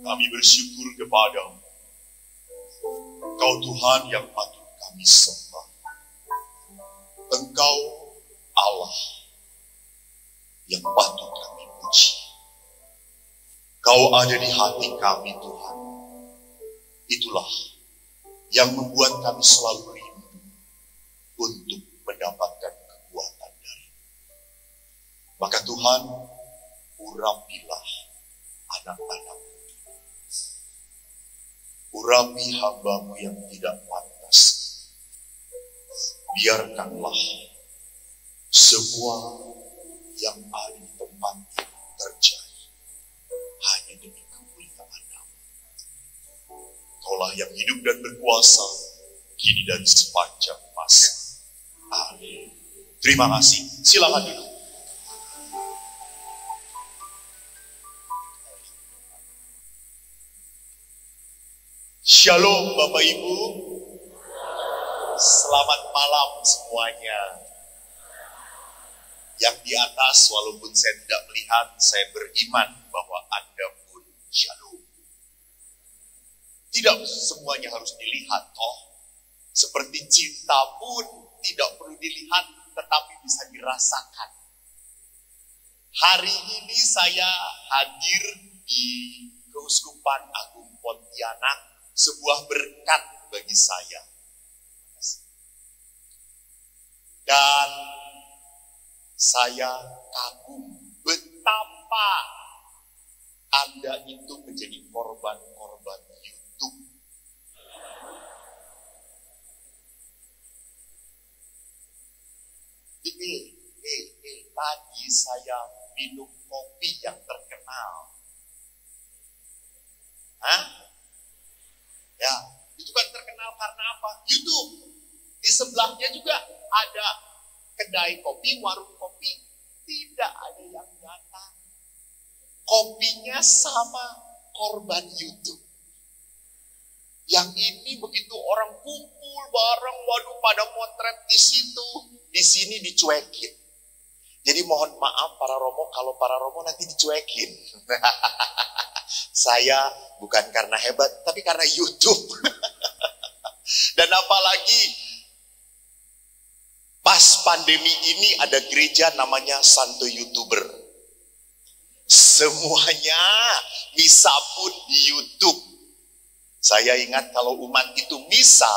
Kami bersyukur kepada-Mu. Engkau Tuhan yang patut kami sembah. Engkau Allah yang patut kami puji. Kau ada di hati kami Tuhan. Itulah yang membuat kami selalu rindu untuk mendapatkan kekuatan dari-Mu. Maka Tuhan, urapilah anak-anak-Mu. Urapi hamba-Mu yang tidak pantas. Biarkanlah semua yang ada di tempat ini terjadi hanya demi kemuliaan Nama. Kaulah yang hidup dan berkuasa kini dan sepanjang masa. Amin. Terima kasih. Silakan duduk. Shalom Bapak Ibu. Selamat malam semuanya. Yang di atas walaupun saya tidak melihat, saya beriman bahwa Anda pun shalom. Tidak semuanya harus dilihat toh. Seperti cinta pun tidak perlu dilihat tetapi bisa dirasakan. Hari ini saya hadir di Keuskupan Agung Pontianak, sebuah berkat bagi saya. Dan saya kagum betapa Anda itu menjadi korban-korban YouTube. Tadi saya minum kopi yang terkenal. Hah? Ya, itu kan terkenal karena apa? YouTube. Di sebelahnya juga ada kedai kopi, warung kopi. Tidak ada yang datang. Kopinya sama, korban YouTube. Yang ini begitu orang kumpul bareng, waduh pada motret di situ, di sini dicuekin. Jadi mohon maaf para Romo, kalau para Romo nanti dicuekin. Saya bukan karena hebat, tapi karena YouTube. Dan apalagi pas pandemi ini ada gereja namanya Santo YouTuber. Semuanya misa pun di YouTube. Saya ingat kalau umat itu misa,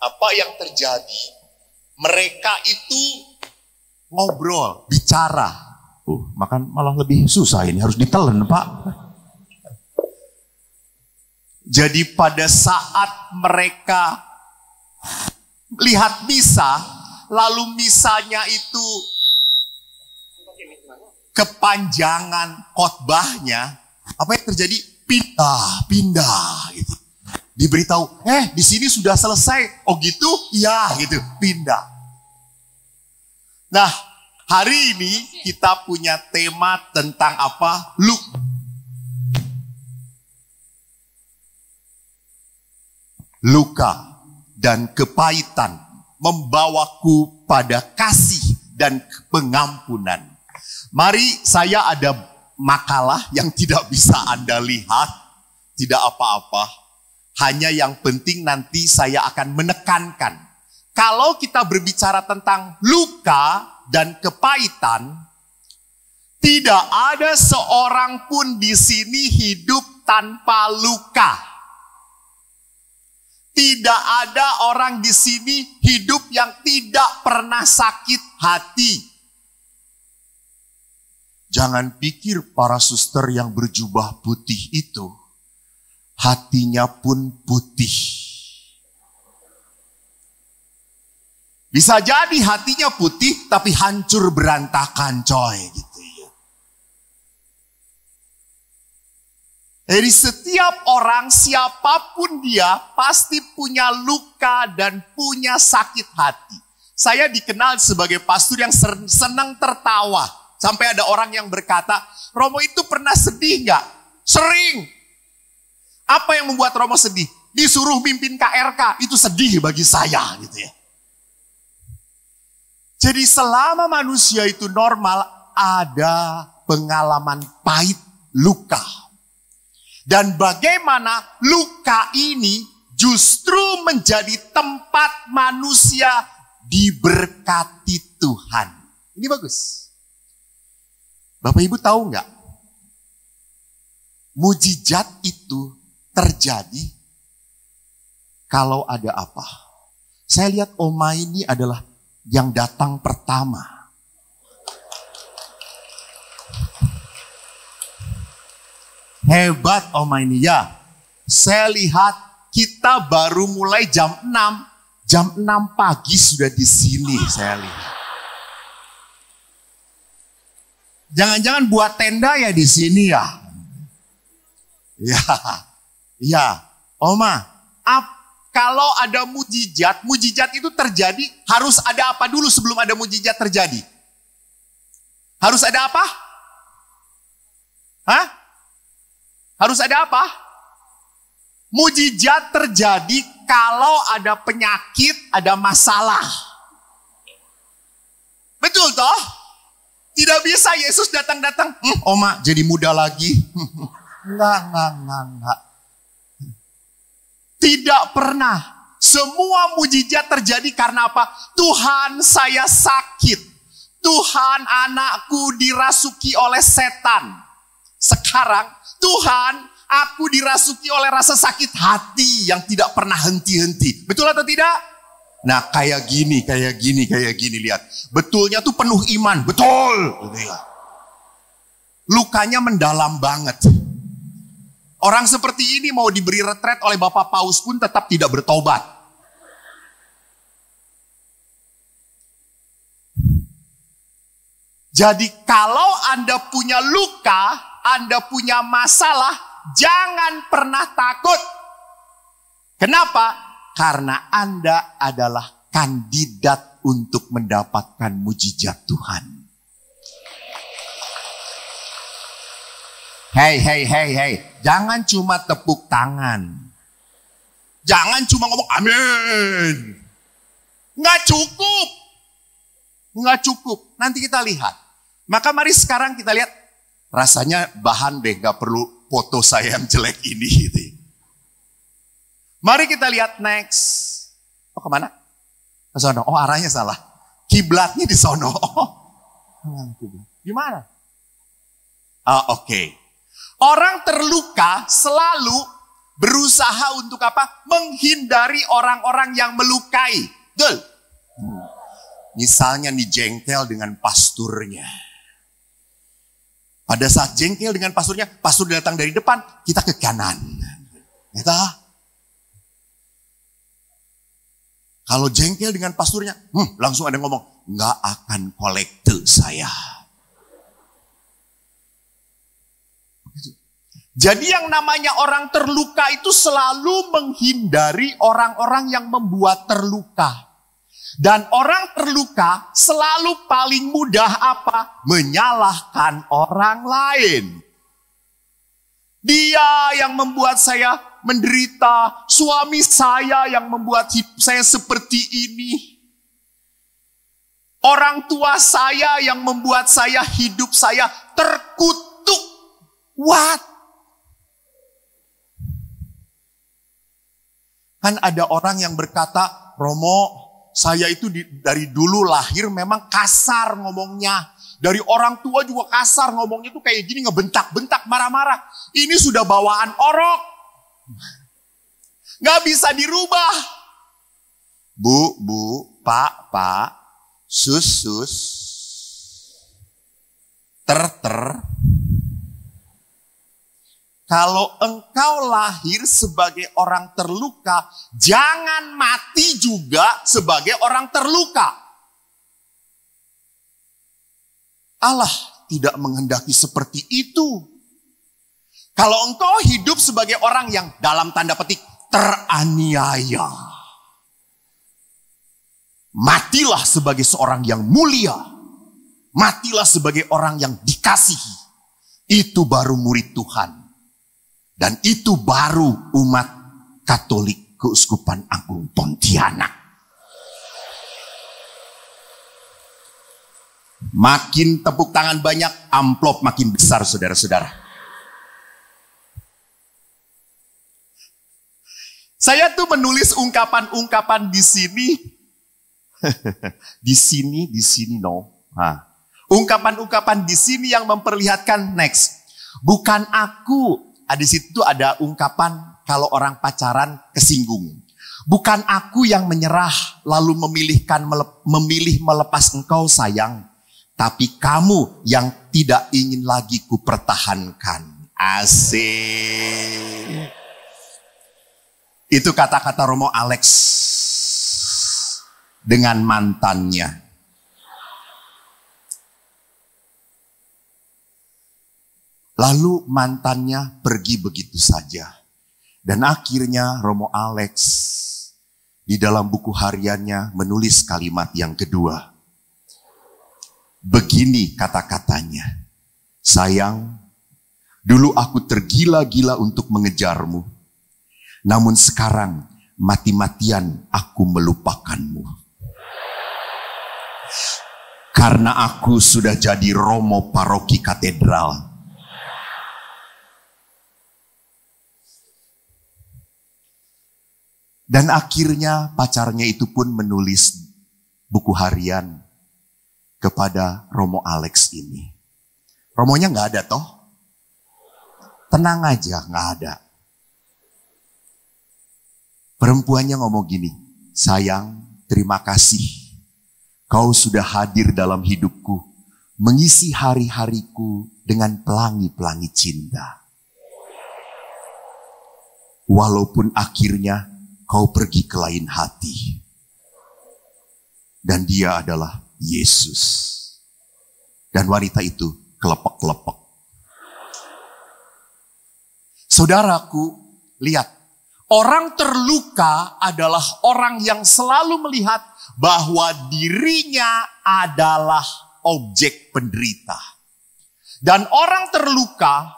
apa yang terjadi? Mereka itu ngobrol, bicara. Makan malah lebih susah ini, harus ditelen Pak. Jadi pada saat mereka lihat misa, lalu misanya itu kepanjangan khotbahnya, apa yang terjadi? Pindah gitu. Diberitahu, di sini sudah selesai. Oh gitu? Iya gitu, pindah. Nah, hari ini kita punya tema tentang apa? Luka dan kepahitan membawaku pada kasih dan pengampunan. Mari, saya ada makalah yang tidak bisa Anda lihat, tidak apa-apa. Hanya yang penting nanti saya akan menekankan. Kalau kita berbicara tentang luka dan kepahitan, tidak ada seorang pun di sini hidup tanpa luka. Tidak ada orang di sini hidup yang tidak pernah sakit hati. Jangan pikir para suster yang berjubah putih itu, hatinya pun putih. Bisa jadi hatinya putih, tapi hancur berantakan coy. Gitu ya. Jadi setiap orang, siapapun dia, pasti punya luka dan punya sakit hati. Saya dikenal sebagai pastor yang senang tertawa. Sampai ada orang yang berkata, Romo itu pernah sedih nggak? Sering. Apa yang membuat Romo sedih? Disuruh mimpin KRK, itu sedih bagi saya gitu ya. Jadi selama manusia itu normal, ada pengalaman pahit, luka. Dan bagaimana luka ini justru menjadi tempat manusia diberkati Tuhan. Ini bagus. Bapak Ibu tahu nggak? Mujizat itu terjadi kalau ada apa? Saya lihat Oma ini adalah yang datang pertama. Hebat Oma ini ya. Saya lihat kita baru mulai jam 6. Jam 6 pagi sudah di sini saya lihat. Jangan-jangan buat tenda ya di sini ya. Ya. Ya. Oma, kalau ada mujizat, mujizat itu terjadi harus ada apa dulu sebelum ada mujizat terjadi? Harus ada apa? Hah? Harus ada apa? Mujizat terjadi kalau ada penyakit, ada masalah. Betul toh? Tidak bisa Yesus datang-datang, Oma jadi muda lagi. Enggak. Tidak pernah. Semua mujizat terjadi karena apa? Tuhan, saya sakit. Tuhan, anakku dirasuki oleh setan. Sekarang Tuhan, aku dirasuki oleh rasa sakit hati yang tidak pernah henti-henti. Betul atau tidak? Nah, kayak gini lihat. Betulnya tuh penuh iman, betul. Lukanya mendalam banget. Orang seperti ini mau diberi retret oleh Bapak Paus pun tetap tidak bertobat. Jadi kalau Anda punya luka, Anda punya masalah, jangan pernah takut. Kenapa? Karena Anda adalah kandidat untuk mendapatkan mujizat Tuhan. Hey. Jangan cuma tepuk tangan. Jangan cuma ngomong amin. Nggak cukup. Nanti kita lihat. Maka mari sekarang kita lihat. Rasanya bahan deh, gak perlu foto saya yang jelek ini. Gitu. Mari kita lihat next. Oh kemana? Ke sono. Oh arahnya salah. Kiblatnya di sono. Gimana? Oke. Orang terluka selalu berusaha untuk apa? Menghindari orang-orang yang melukai. Betul? Misalnya nih jengkel dengan pasturnya. Pada saat jengkel dengan pasturnya, pastur datang dari depan, kita ke kanan. Kita. Kalau jengkel dengan pasturnya, langsung ada ngomong, nggak akan kolekte saya. Jadi yang namanya orang terluka itu selalu menghindari orang-orang yang membuat terluka. Dan orang terluka selalu paling mudah apa? Menyalahkan orang lain. Dia yang membuat saya menderita. Suami saya yang membuat hidup saya seperti ini. Orang tua saya yang membuat hidup saya terkutuk. What? Kan ada orang yang berkata, Romo, saya itu dari dulu lahir memang kasar ngomongnya. Dari orang tua juga kasar ngomongnya tuh kayak gini, ngebentak-bentak, marah-marah. Ini sudah bawaan orok. Gak bisa dirubah. Bu, pak, sus, ter. Kalau engkau lahir sebagai orang terluka, jangan mati juga sebagai orang terluka. Allah tidak menghendaki seperti itu. Kalau engkau hidup sebagai orang yang dalam tanda petik teraniaya, matilah sebagai seorang yang mulia. Matilah sebagai orang yang dikasihi. Itu baru murid Tuhan. Dan itu baru umat Katolik Keuskupan Agung Pontianak. Makin tepuk tangan banyak, amplop makin besar saudara-saudara. Saya tuh menulis ungkapan-ungkapan di sini. di sini no. Nah, ungkapan-ungkapan di sini yang memperlihatkan next. Bukan aku. Di situ ada ungkapan kalau orang pacaran kesinggung. Bukan aku yang menyerah lalu memilih melepas engkau sayang. Tapi kamu yang tidak ingin lagi kupertahankan. Asik. Itu kata-kata Romo Alex dengan mantannya. Lalu mantannya pergi begitu saja. Dan akhirnya Romo Alex di dalam buku hariannya menulis kalimat yang kedua. Begini kata-katanya. Sayang, dulu aku tergila-gila untuk mengejarmu. Namun sekarang mati-matian aku melupakanmu. Karena aku sudah jadi Romo Paroki Katedral. Dan akhirnya pacarnya itu pun menulis buku harian kepada Romo Alex ini. Romonya nggak ada toh? Tenang aja, nggak ada. Perempuannya ngomong gini, sayang, terima kasih. Kau sudah hadir dalam hidupku, mengisi hari-hariku dengan pelangi-pelangi cinta. Walaupun akhirnya kau pergi ke lain hati. Dan dia adalah Yesus. Dan wanita itu kelepek-kelepek. Saudaraku, lihat. Orang terluka adalah orang yang selalu melihat bahwa dirinya adalah objek penderita. Dan orang terluka,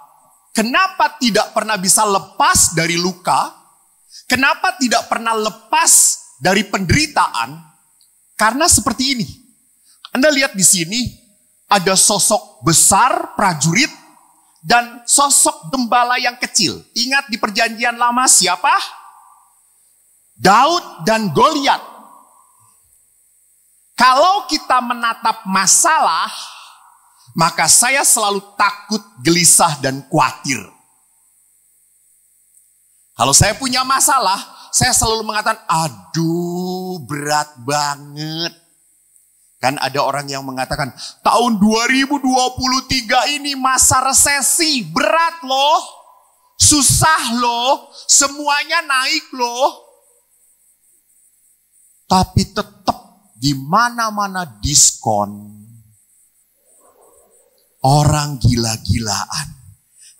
kenapa tidak pernah bisa lepas dari luka? Kenapa tidak pernah lepas dari penderitaan? Karena seperti ini. Anda lihat di sini, ada sosok besar prajurit dan sosok gembala yang kecil. Ingat di perjanjian lama siapa? Daud dan Goliat. Kalau kita menatap masalah, maka saya selalu takut, gelisah, dan khawatir. Kalau saya punya masalah, saya selalu mengatakan, aduh berat banget. Kan ada orang yang mengatakan, tahun 2023 ini masa resesi, berat loh, susah loh, semuanya naik loh. Tapi tetap di mana-mana diskon, orang gila-gilaan.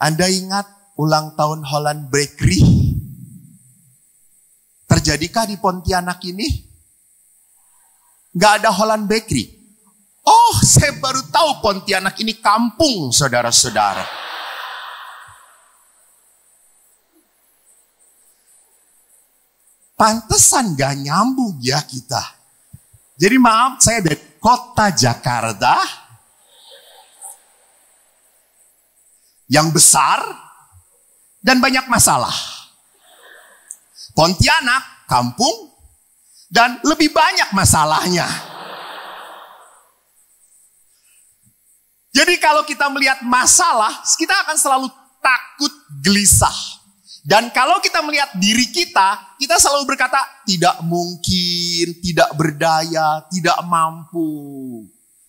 Anda ingat ulang tahun Holland Bakery? Terjadikah di Pontianak ini? Gak ada Holland Bakery. Oh, saya baru tahu Pontianak ini kampung, saudara-saudara. Pantesan gak nyambung ya kita. Jadi maaf, saya dari kota Jakarta yang besar dan banyak masalah. Pontianak, kampung, dan lebih banyak masalahnya. Jadi kalau kita melihat masalah, kita akan selalu takut, gelisah. Dan kalau kita melihat diri kita selalu berkata, tidak mungkin, tidak berdaya, tidak mampu.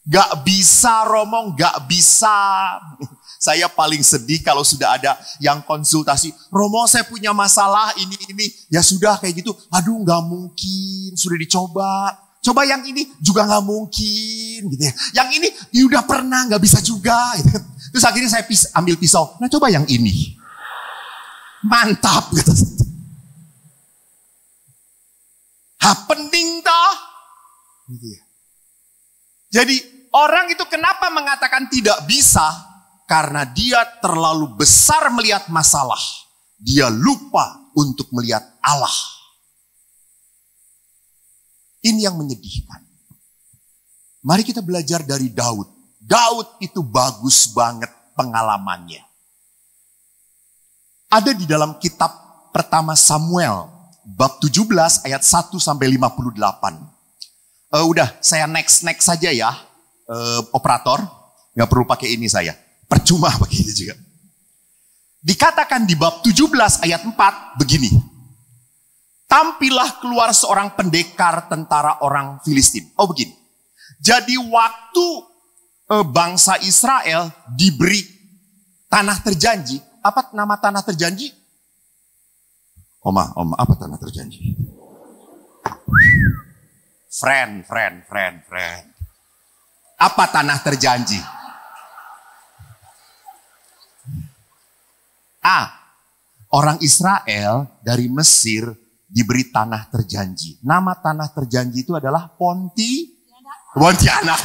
Gak bisa Romo, gak bisa. Saya paling sedih kalau sudah ada yang konsultasi. Romo, saya punya masalah ini. Ya sudah kayak gitu. Aduh gak mungkin, sudah dicoba. Coba yang ini juga gak mungkin gitu ya. Yang ini ya udah pernah gak bisa juga gitu. Terus akhirnya saya ambil pisau. Nah coba yang ini. Mantap gitu. Happening toh. Gitu ya. Jadi orang itu kenapa mengatakan tidak bisa? Karena dia terlalu besar melihat masalah. Dia lupa untuk melihat Allah. Ini yang menyedihkan. Mari kita belajar dari Daud. Daud itu bagus banget pengalamannya. Ada di dalam kitab pertama Samuel. bab 17 ayat 1 sampai 58. Udah, saya next saja ya, operator. Nggak perlu pakai ini saya. Percuma pakai ini juga. Dikatakan di bab 17 ayat 4 begini. Tampillah keluar seorang pendekar tentara orang Filistin. Oh begini. Jadi waktu bangsa Israel diberi tanah terjanji. Apa nama tanah terjanji? Oma, apa tanah terjanji? Friend. Apa tanah terjanji? Orang Israel dari Mesir diberi tanah terjanji. Nama tanah terjanji itu adalah Pontianak.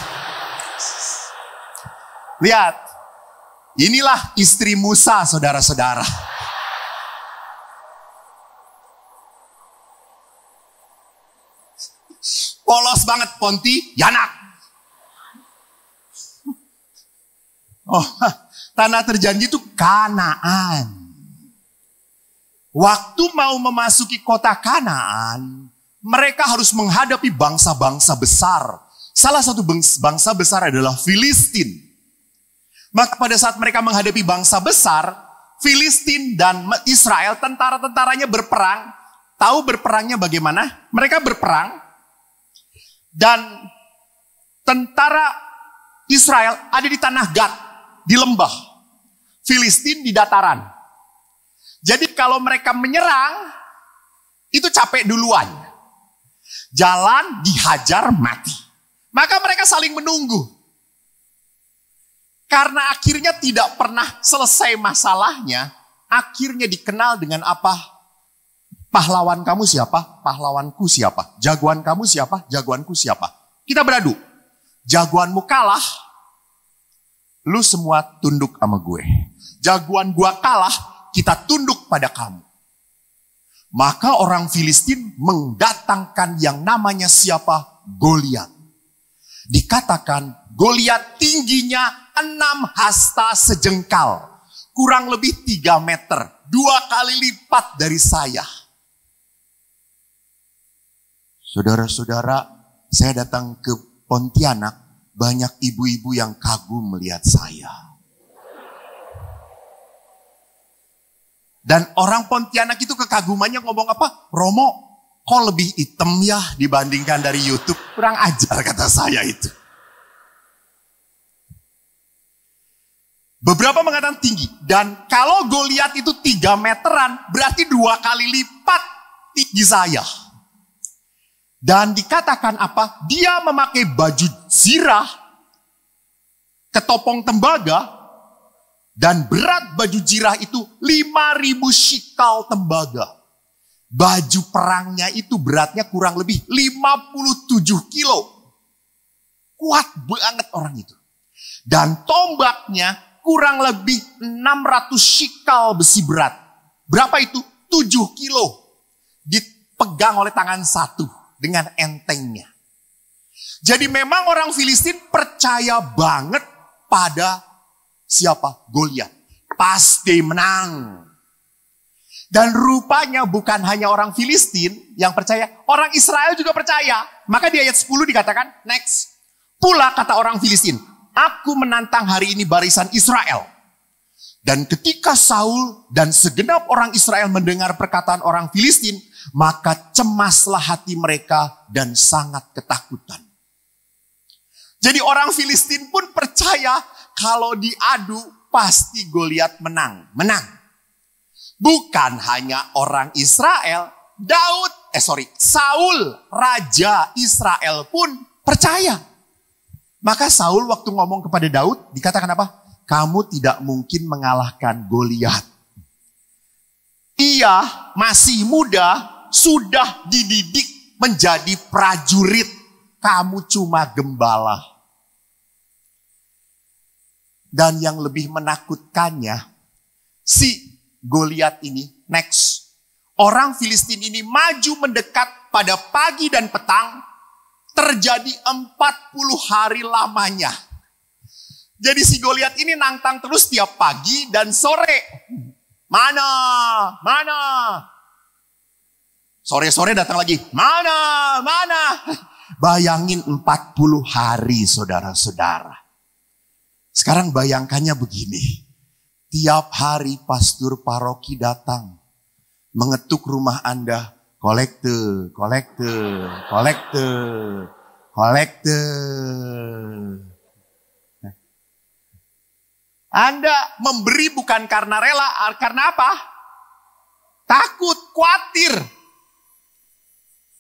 Lihat, inilah istri Musa, saudara-saudara. Polos banget Pontianak. Tanah terjanji itu Kanaan. Waktu mau memasuki kota Kanaan, mereka harus menghadapi bangsa-bangsa besar. Salah satu bangsa besar adalah Filistin. Maka pada saat mereka menghadapi bangsa besar, Filistin dan Israel, tentara-tentaranya berperang. Tahu berperangnya bagaimana? Mereka berperang. Dan tentara Israel ada di tanah Gad, di lembah. Filistin di dataran. Jadi kalau mereka menyerang, itu capek duluan. Jalan dihajar mati. Maka mereka saling menunggu. Karena akhirnya tidak pernah selesai masalahnya, akhirnya dikenal dengan apa? Pahlawan kamu siapa? Pahlawanku siapa? Jagoan kamu siapa? Jagoanku siapa? Kita beradu. Jagoanmu kalah, lu semua tunduk sama gue. Jagoan gua kalah, kita tunduk pada kamu. Maka orang Filistin mendatangkan yang namanya siapa? Goliat. Dikatakan Goliat tingginya 6 hasta sejengkal. Kurang lebih 3 meter. 2 kali lipat dari saya. Saudara-saudara, saya datang ke Pontianak. Banyak ibu-ibu yang kagum melihat saya. Dan orang Pontianak itu kekagumannya ngomong apa? Romo, kok lebih hitam ya dibandingkan dari YouTube? Kurang ajar kata saya itu. Beberapa mengatakan tinggi. Dan kalau Goliat itu 3 meteran, berarti 2 kali lipat tinggi saya. Dan dikatakan apa? Dia memakai baju zirah, ketopong tembaga, dan berat baju zirah itu 5.000 shikal tembaga. Baju perangnya itu beratnya kurang lebih 57 kilo. Kuat banget orang itu. Dan tombaknya kurang lebih 600 shikal besi berat. Berapa itu? 7 kilo. Dipegang oleh tangan satu dengan entengnya. Jadi memang orang Filistin percaya banget pada siapa? Goliat. Pasti menang. Dan rupanya bukan hanya orang Filistin yang percaya. Orang Israel juga percaya. Maka di ayat 10 dikatakan, next. Pula kata orang Filistin, aku menantang hari ini barisan Israel. Dan ketika Saul dan segenap orang Israel mendengar perkataan orang Filistin, maka cemaslah hati mereka dan sangat ketakutan. Jadi orang Filistin pun percaya kalau diadu pasti Goliat menang. Bukan hanya orang Israel, Saul, raja Israel pun percaya. Maka Saul waktu ngomong kepada Daud, dikatakan apa? Kamu tidak mungkin mengalahkan Goliat. Ia masih muda, sudah dididik menjadi prajurit. Kamu cuma gembala. Dan yang lebih menakutkannya, si Goliat ini, next. Orang Filistin ini maju mendekat pada pagi dan petang, terjadi 40 hari lamanya. Jadi si Goliat ini nantang terus tiap pagi dan sore. Mana? Sore-sore datang lagi. Mana? Bayangin 40 hari saudara-saudara. Sekarang bayangkannya begini. Tiap hari pastor paroki datang. Mengetuk rumah Anda. Kolekte. Anda memberi bukan karena rela, karena apa? Takut, khawatir.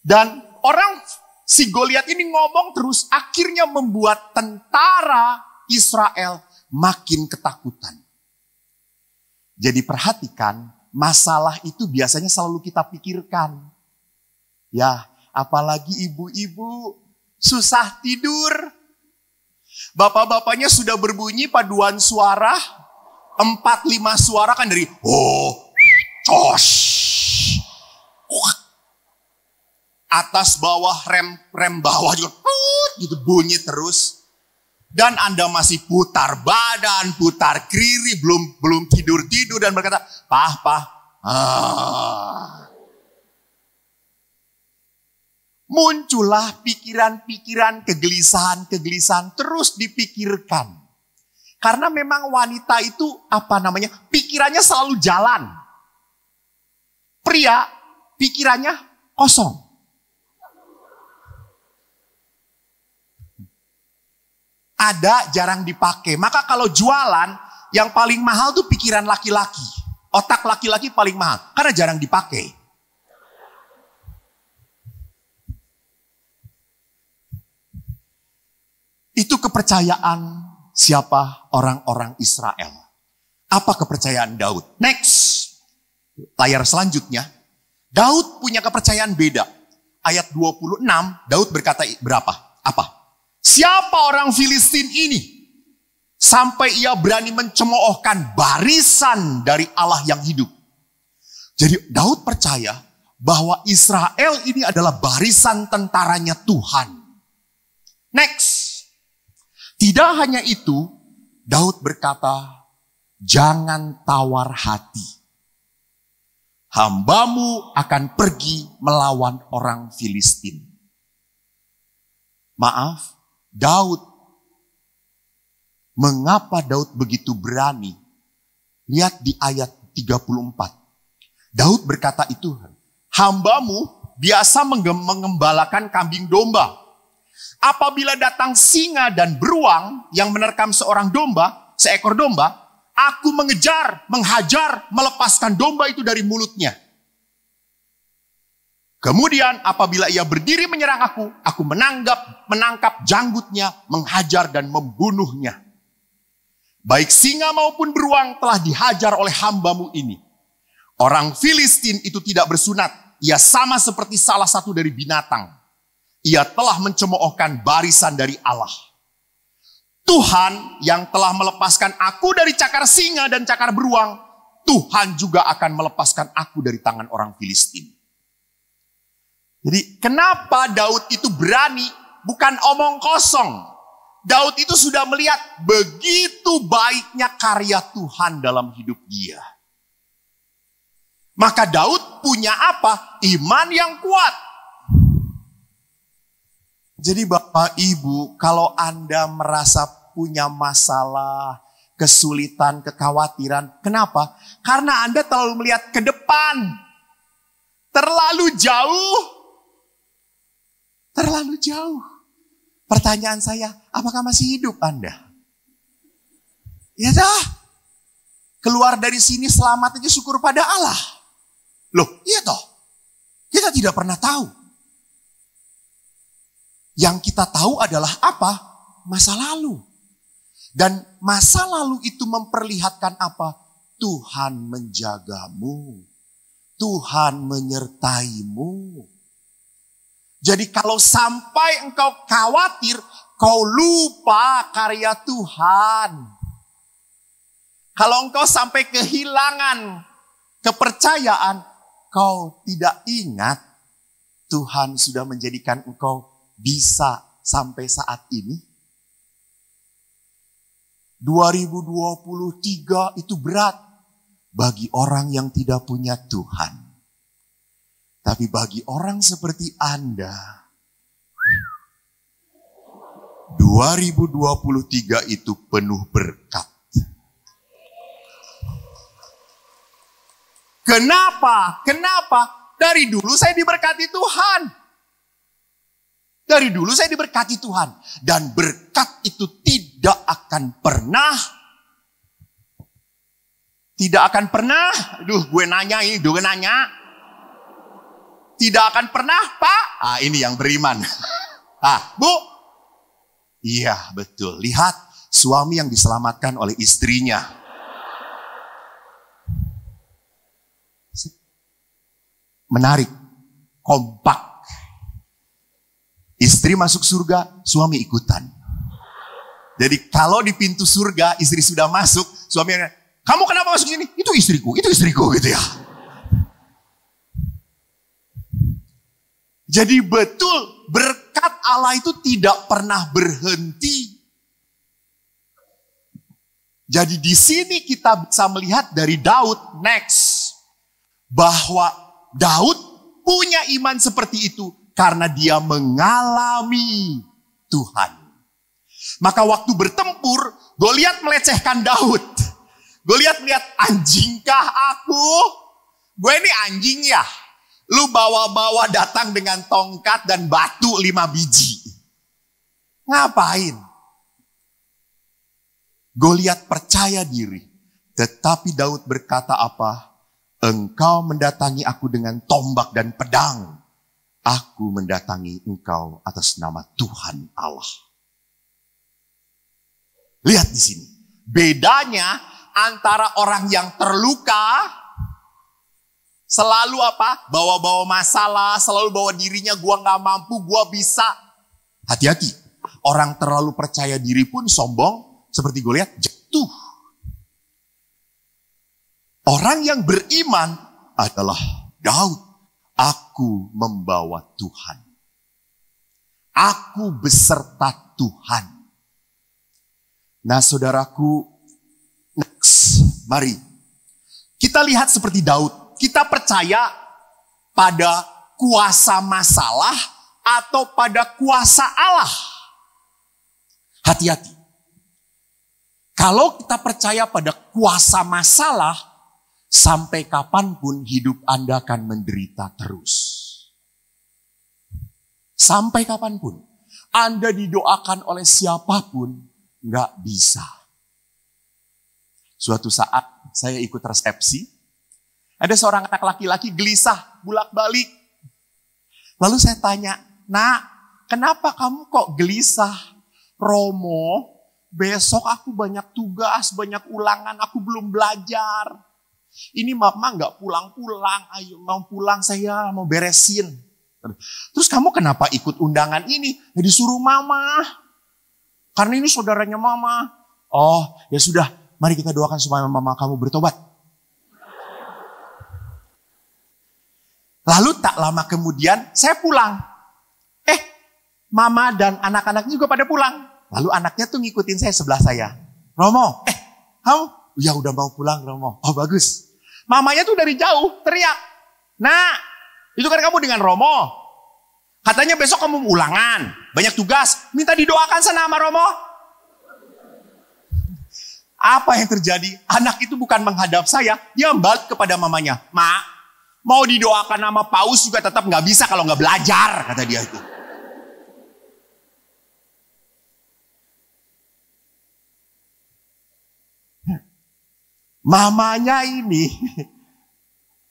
Dan orang si Goliat ini ngomong terus, akhirnya membuat tentara Israel makin ketakutan. Jadi perhatikan, masalah itu biasanya selalu kita pikirkan. Ya, apalagi ibu-ibu susah tidur. Bapak-bapaknya sudah berbunyi paduan suara. 4-5 suara kan dari cos. Atas bawah rem bawah juga gitu bunyi terus. Dan Anda masih putar badan, putar kiri, belum tidur dan berkata, "Pah. Muncullah pikiran-pikiran, kegelisahan terus dipikirkan. Karena memang wanita itu pikirannya selalu jalan. Pria pikirannya kosong. Ada jarang dipakai. Maka kalau jualan yang paling mahal tuh pikiran laki-laki. Otak laki-laki paling mahal karena jarang dipakai. Itu kepercayaan siapa? Orang-orang Israel. Apa kepercayaan Daud? Next. Layar selanjutnya. Daud punya kepercayaan beda. Ayat 26, Daud berkata berapa? Apa? Siapa orang Filistin ini? Sampai ia berani mencemoohkan barisan dari Allah yang hidup. Jadi Daud percaya bahwa Israel ini adalah barisan tentaranya Tuhan. Next. Tidak hanya itu, Daud berkata, jangan tawar hati. Hambamu akan pergi melawan orang Filistin. Maaf, Daud. Mengapa Daud begitu berani? Lihat di ayat 34. Daud berkata itu, hambamu biasa mengembalakan kambing domba. Apabila datang singa dan beruang yang menerkam seekor domba, aku mengejar, menghajar, melepaskan domba itu dari mulutnya. Kemudian apabila ia berdiri menyerang aku menangkap janggutnya, menghajar dan membunuhnya. Baik singa maupun beruang telah dihajar oleh hambamu ini. Orang Filistin itu tidak bersunat, ia sama seperti salah satu dari binatang. Ia telah mencemoohkan barisan dari Allah. Tuhan yang telah melepaskan aku dari cakar singa dan cakar beruang, Tuhan juga akan melepaskan aku dari tangan orang Filistin. Jadi kenapa Daud itu berani? Bukan omong kosong. Daud itu sudah melihat begitu baiknya karya Tuhan dalam hidup dia. Maka Daud punya apa? Iman yang kuat. Jadi Bapak Ibu, kalau Anda merasa punya masalah, kesulitan, kekhawatiran, kenapa? Karena Anda terlalu melihat ke depan. Terlalu jauh. Terlalu jauh. Pertanyaan saya, apakah masih hidup Anda? Ya dah. Keluar dari sini selamat aja, syukur pada Allah. Loh, iya toh. Kita tidak pernah tahu. Yang kita tahu adalah apa? Masa lalu. Dan masa lalu itu memperlihatkan apa? Tuhan menjagamu. Tuhan menyertaimu. Jadi kalau sampai engkau khawatir, kau lupa karya Tuhan. Kalau engkau sampai kehilangan kepercayaan, kau tidak ingat Tuhan sudah menjadikan engkau bisa sampai saat ini. 2023 itu berat bagi orang yang tidak punya Tuhan. Tapi bagi orang seperti Anda, 2023 itu penuh berkat. Kenapa? Dari dulu saya diberkati Tuhan. Dari dulu saya diberkati Tuhan. Dan berkat itu tidak akan pernah. Gue nanya. Tidak akan pernah, Pak. Ini yang beriman. Bu. Iya, betul. Lihat, suami yang diselamatkan oleh istrinya. Menarik, kompak. Istri masuk surga, suami ikutan. Jadi kalau di pintu surga, istri sudah masuk, suami, kamu kenapa masuk sini? Itu istriku gitu ya. Jadi betul, berkat Allah itu tidak pernah berhenti. Jadi di sini kita bisa melihat dari Daud, next. Bahwa Daud punya iman seperti itu karena dia mengalami Tuhan. Maka waktu bertempur, Goliat melecehkan Daud. Goliat lihat, anjingkah aku? Gue ini anjing ya. Lu bawa-bawa datang dengan tongkat dan batu 5 biji. Ngapain? Goliat percaya diri. Tetapi Daud berkata apa? Engkau mendatangi aku dengan tombak dan pedang. Aku mendatangi engkau atas nama Tuhan Allah. Lihat di sini. Bedanya antara orang yang terluka, selalu apa? Bawa-bawa masalah, selalu bawa dirinya, gua gak mampu, gua bisa. Hati-hati. Orang terlalu percaya diri pun sombong, seperti Goliat, jatuh. Orang yang beriman adalah Daud. Aku membawa Tuhan. Aku beserta Tuhan. Nah saudaraku, next, mari. Kita lihat seperti Daud. Kita percaya pada kuasa masalah atau pada kuasa Allah. Hati-hati. Kalau kita percaya pada kuasa masalah, sampai kapanpun hidup Anda akan menderita terus. Sampai kapanpun. Anda didoakan oleh siapapun, nggak bisa. Suatu saat saya ikut resepsi. Ada seorang anak laki-laki gelisah, bolak-balik. Lalu saya tanya, Nak, kenapa kamu kok gelisah? Romo, besok aku banyak tugas, banyak ulangan, aku belum belajar. Ini mama nggak pulang-pulang, ayo mau pulang saya mau beresin. Terus kamu kenapa ikut undangan ini? Ya disuruh mama. Karena ini saudaranya mama. Oh ya sudah, mari kita doakan supaya mama kamu bertobat. Lalu tak lama kemudian saya pulang. Mama dan anak-anak juga pada pulang. Lalu anaknya tuh ngikutin saya sebelah saya. Romo, kamu? Ya udah mau pulang Romo. Oh bagus. Mamanya tuh dari jauh teriak. Nah, itu kan kamu dengan Romo. Katanya besok kamu ulangan. Banyak tugas. Minta didoakan sana sama Romo. Apa yang terjadi? Anak itu bukan menghadap saya. Dia balik kepada mamanya. Ma, mau didoakan sama Paus juga tetap gak bisa kalau gak belajar. Kata dia itu. Mamanya ini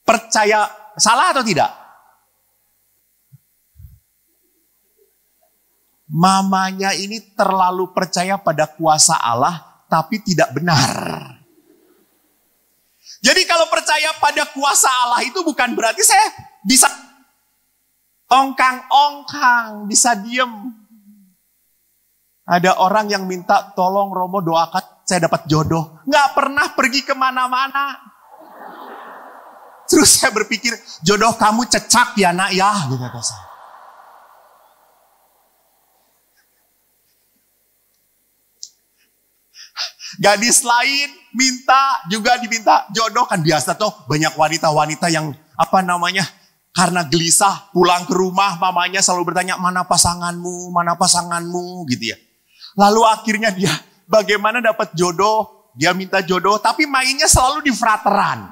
percaya salah atau tidak? Mamanya ini terlalu percaya pada kuasa Allah tapi tidak benar. Jadi kalau percaya pada kuasa Allah itu bukan berarti saya bisa ongkang-ongkang, bisa diem. Ada orang yang minta tolong Romo doakan saya dapat jodoh. Nggak pernah pergi kemana-mana. Terus saya berpikir, jodoh kamu cecak ya nak ya. Gitu kata saya. Gadis lain minta juga diminta jodoh, kan biasa tuh banyak wanita-wanita yang karena gelisah pulang ke rumah, mamanya selalu bertanya, mana pasanganmu gitu ya. Lalu akhirnya dia bagaimana dapat jodoh, dia minta jodoh, tapi mainnya selalu di frateran.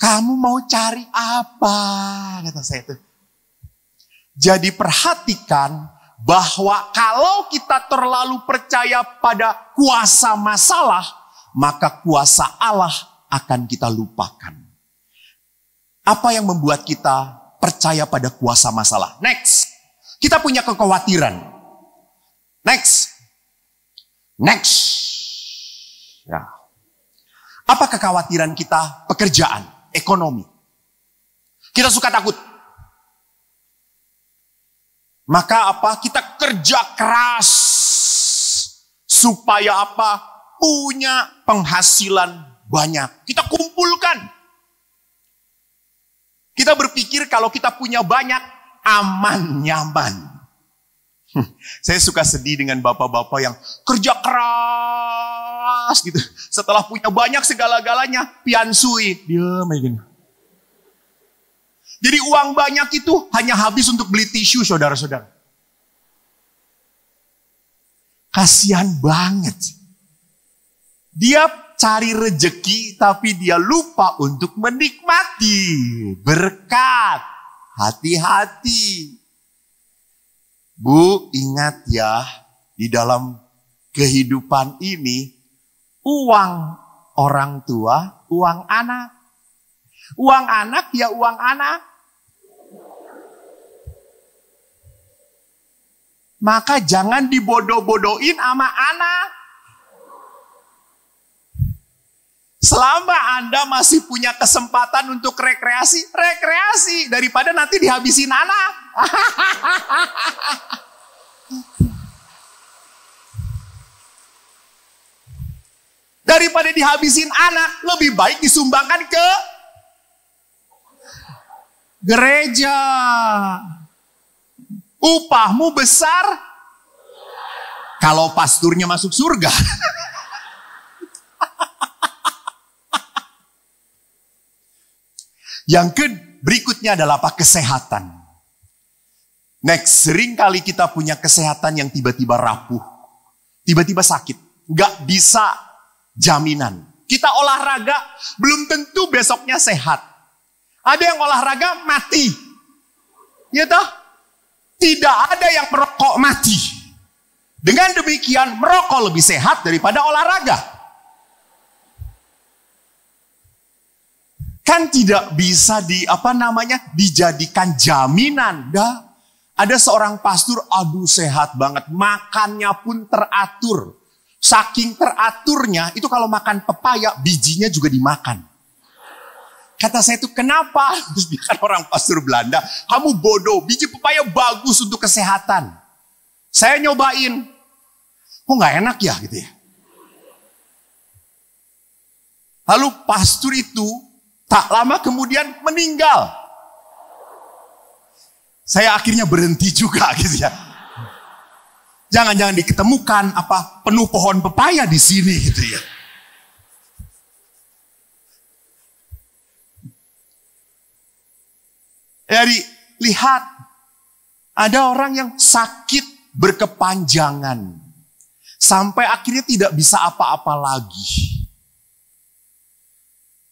Kamu mau cari apa? Kata saya itu. Jadi perhatikan bahwa kalau kita terlalu percaya pada kuasa masalah, maka kuasa Allah akan kita lupakan. Apa yang membuat kita percaya pada kuasa masalah? Next. Kita punya kekhawatiran. Next. Ya. Apa kekhawatiran kita? Pekerjaan, ekonomi. Kita suka takut. Maka apa? Kita kerja keras. Supaya apa? Punya penghasilan banyak. Kita kumpulkan. Kita berpikir kalau kita punya banyak, aman, nyaman. Saya suka sedih dengan bapak-bapak yang kerja keras gitu. Setelah punya banyak segala-galanya, piansui. Diam aja. Jadi uang banyak itu hanya habis untuk beli tisu, saudara-saudara. Kasihan banget. Dia cari rejeki tapi dia lupa untuk menikmati berkat. Hati-hati. Bu, ingat ya, di dalam kehidupan ini, uang orang tua, uang anak. Uang anak ya uang anak. Maka jangan dibodoh-bodohin sama anak. Selama Anda masih punya kesempatan untuk rekreasi, rekreasi. Daripada nanti dihabisin anak. Daripada dihabisin anak, lebih baik disumbangkan ke gereja. Upahmu besar kalau pasturnya masuk surga. Yang berikutnya adalah apa? Kesehatan. Next, sering kali kita punya kesehatan yang tiba-tiba rapuh. Tiba-tiba sakit. Gak bisa jaminan. Kita olahraga, belum tentu besoknya sehat. Ada yang olahraga mati. Ya toh? Tidak ada yang merokok mati. Dengan demikian, merokok lebih sehat daripada olahraga. Kan tidak bisa dijadikan jaminan. Ada seorang pastor, aduh sehat banget. Makannya pun teratur. Saking teraturnya, itu kalau makan pepaya, bijinya juga dimakan. Kata saya itu, kenapa? Terus dia kan orang pastor Belanda. Kamu bodoh, biji pepaya bagus untuk kesehatan. Saya nyobain. Kok gak enak ya gitu ya. Lalu pastor itu, tak lama kemudian meninggal. Saya akhirnya berhenti juga gitu ya. Jangan-jangan diketemukan penuh pohon pepaya di sini gitu ya. Jadi lihat, ada orang yang sakit berkepanjangan. Sampai akhirnya tidak bisa apa-apa lagi.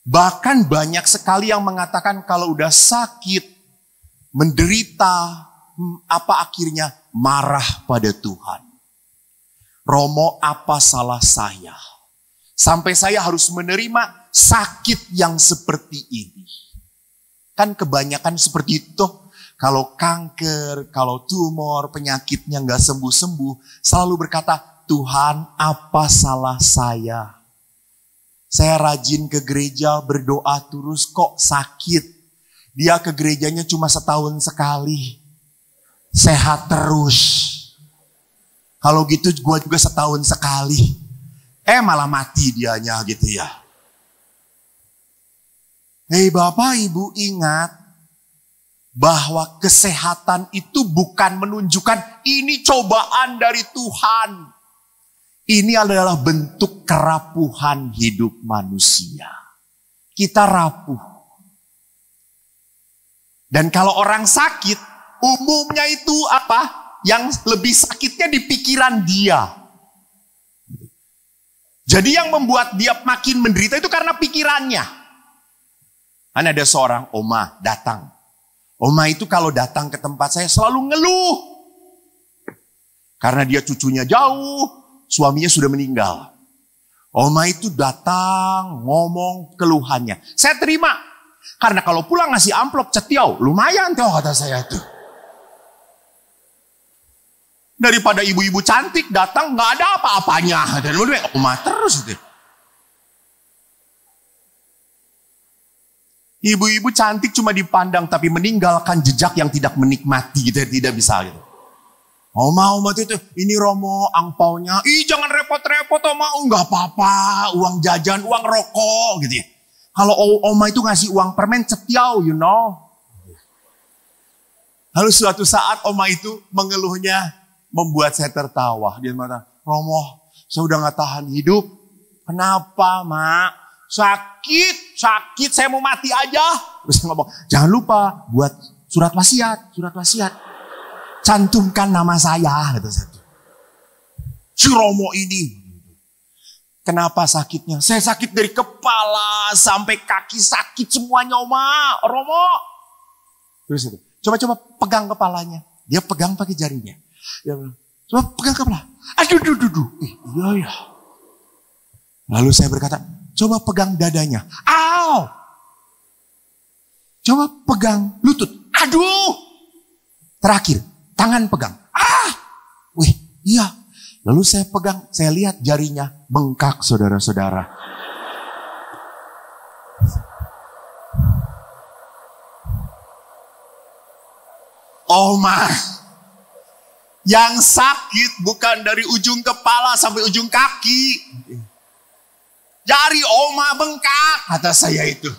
Bahkan banyak sekali yang mengatakan kalau udah sakit, menderita, akhirnya marah pada Tuhan. Romo, apa salah saya? Sampai saya harus menerima sakit yang seperti ini. Kan kebanyakan seperti itu. Kalau kanker, kalau tumor, penyakitnya nggak sembuh-sembuh, selalu berkata, Tuhan, apa salah saya? Saya rajin ke gereja, berdoa terus, kok sakit? Dia ke gerejanya cuma setahun sekali. Sehat terus. Kalau gitu gue juga setahun sekali. Malah mati dianya gitu ya. Hei Bapak Ibu, ingat bahwa kesehatan itu bukan menunjukkan ini cobaan dari Tuhan. Ini adalah bentuk kerapuhan hidup manusia. kita rapuh. Dan kalau orang sakit, umumnya itu apa? Yang lebih sakitnya di pikiran dia. Jadi yang membuat dia makin menderita itu karena pikirannya. Kan ada seorang oma datang. Oma itu kalau datang ke tempat saya selalu ngeluh. Karena dia cucunya jauh, suaminya sudah meninggal. Oma itu datang ngomong keluhannya. Saya terima. Karena kalau pulang ngasih amplop cetiau, lumayan tuh kata saya tuh. Daripada ibu-ibu cantik datang nggak ada apa-apanya. Dan oma terus itu. Ibu-ibu cantik cuma dipandang tapi meninggalkan jejak yang tidak menikmati gitu, tidak bisa gitu. Oma itu ini Romo angpaunya, jangan repot-repot Oma, nggak apa-apa, uang jajan, uang rokok gitu ya. Kalau Oma itu ngasih uang permen cetiau, you know. Lalu suatu saat Oma itu mengeluhnya membuat saya tertawa. Dia mengatakan, Romo, saya udah nggak tahan hidup. Kenapa, Mak? Sakit, saya mau mati aja. Terus saya ngomong, jangan lupa buat surat wasiat. Cantumkan nama saya, kata saya. Si Romo ini. Kenapa sakitnya? Saya sakit dari kepala sampai kaki sakit semuanya, Oma. Romo. Terus itu, coba pegang kepalanya. Dia pegang pakai jarinya. Dia bilang, coba pegang kepala. Aduh. Iya. Lalu saya berkata, coba pegang dadanya. Au. Coba pegang lutut. Aduh. Terakhir, tangan pegang. Wih, iya. Lalu saya pegang, saya lihat jarinya bengkak, saudara-saudara. Oma, yang sakit bukan dari ujung kepala sampai ujung kaki. Jari Oma bengkak, kata saya itu.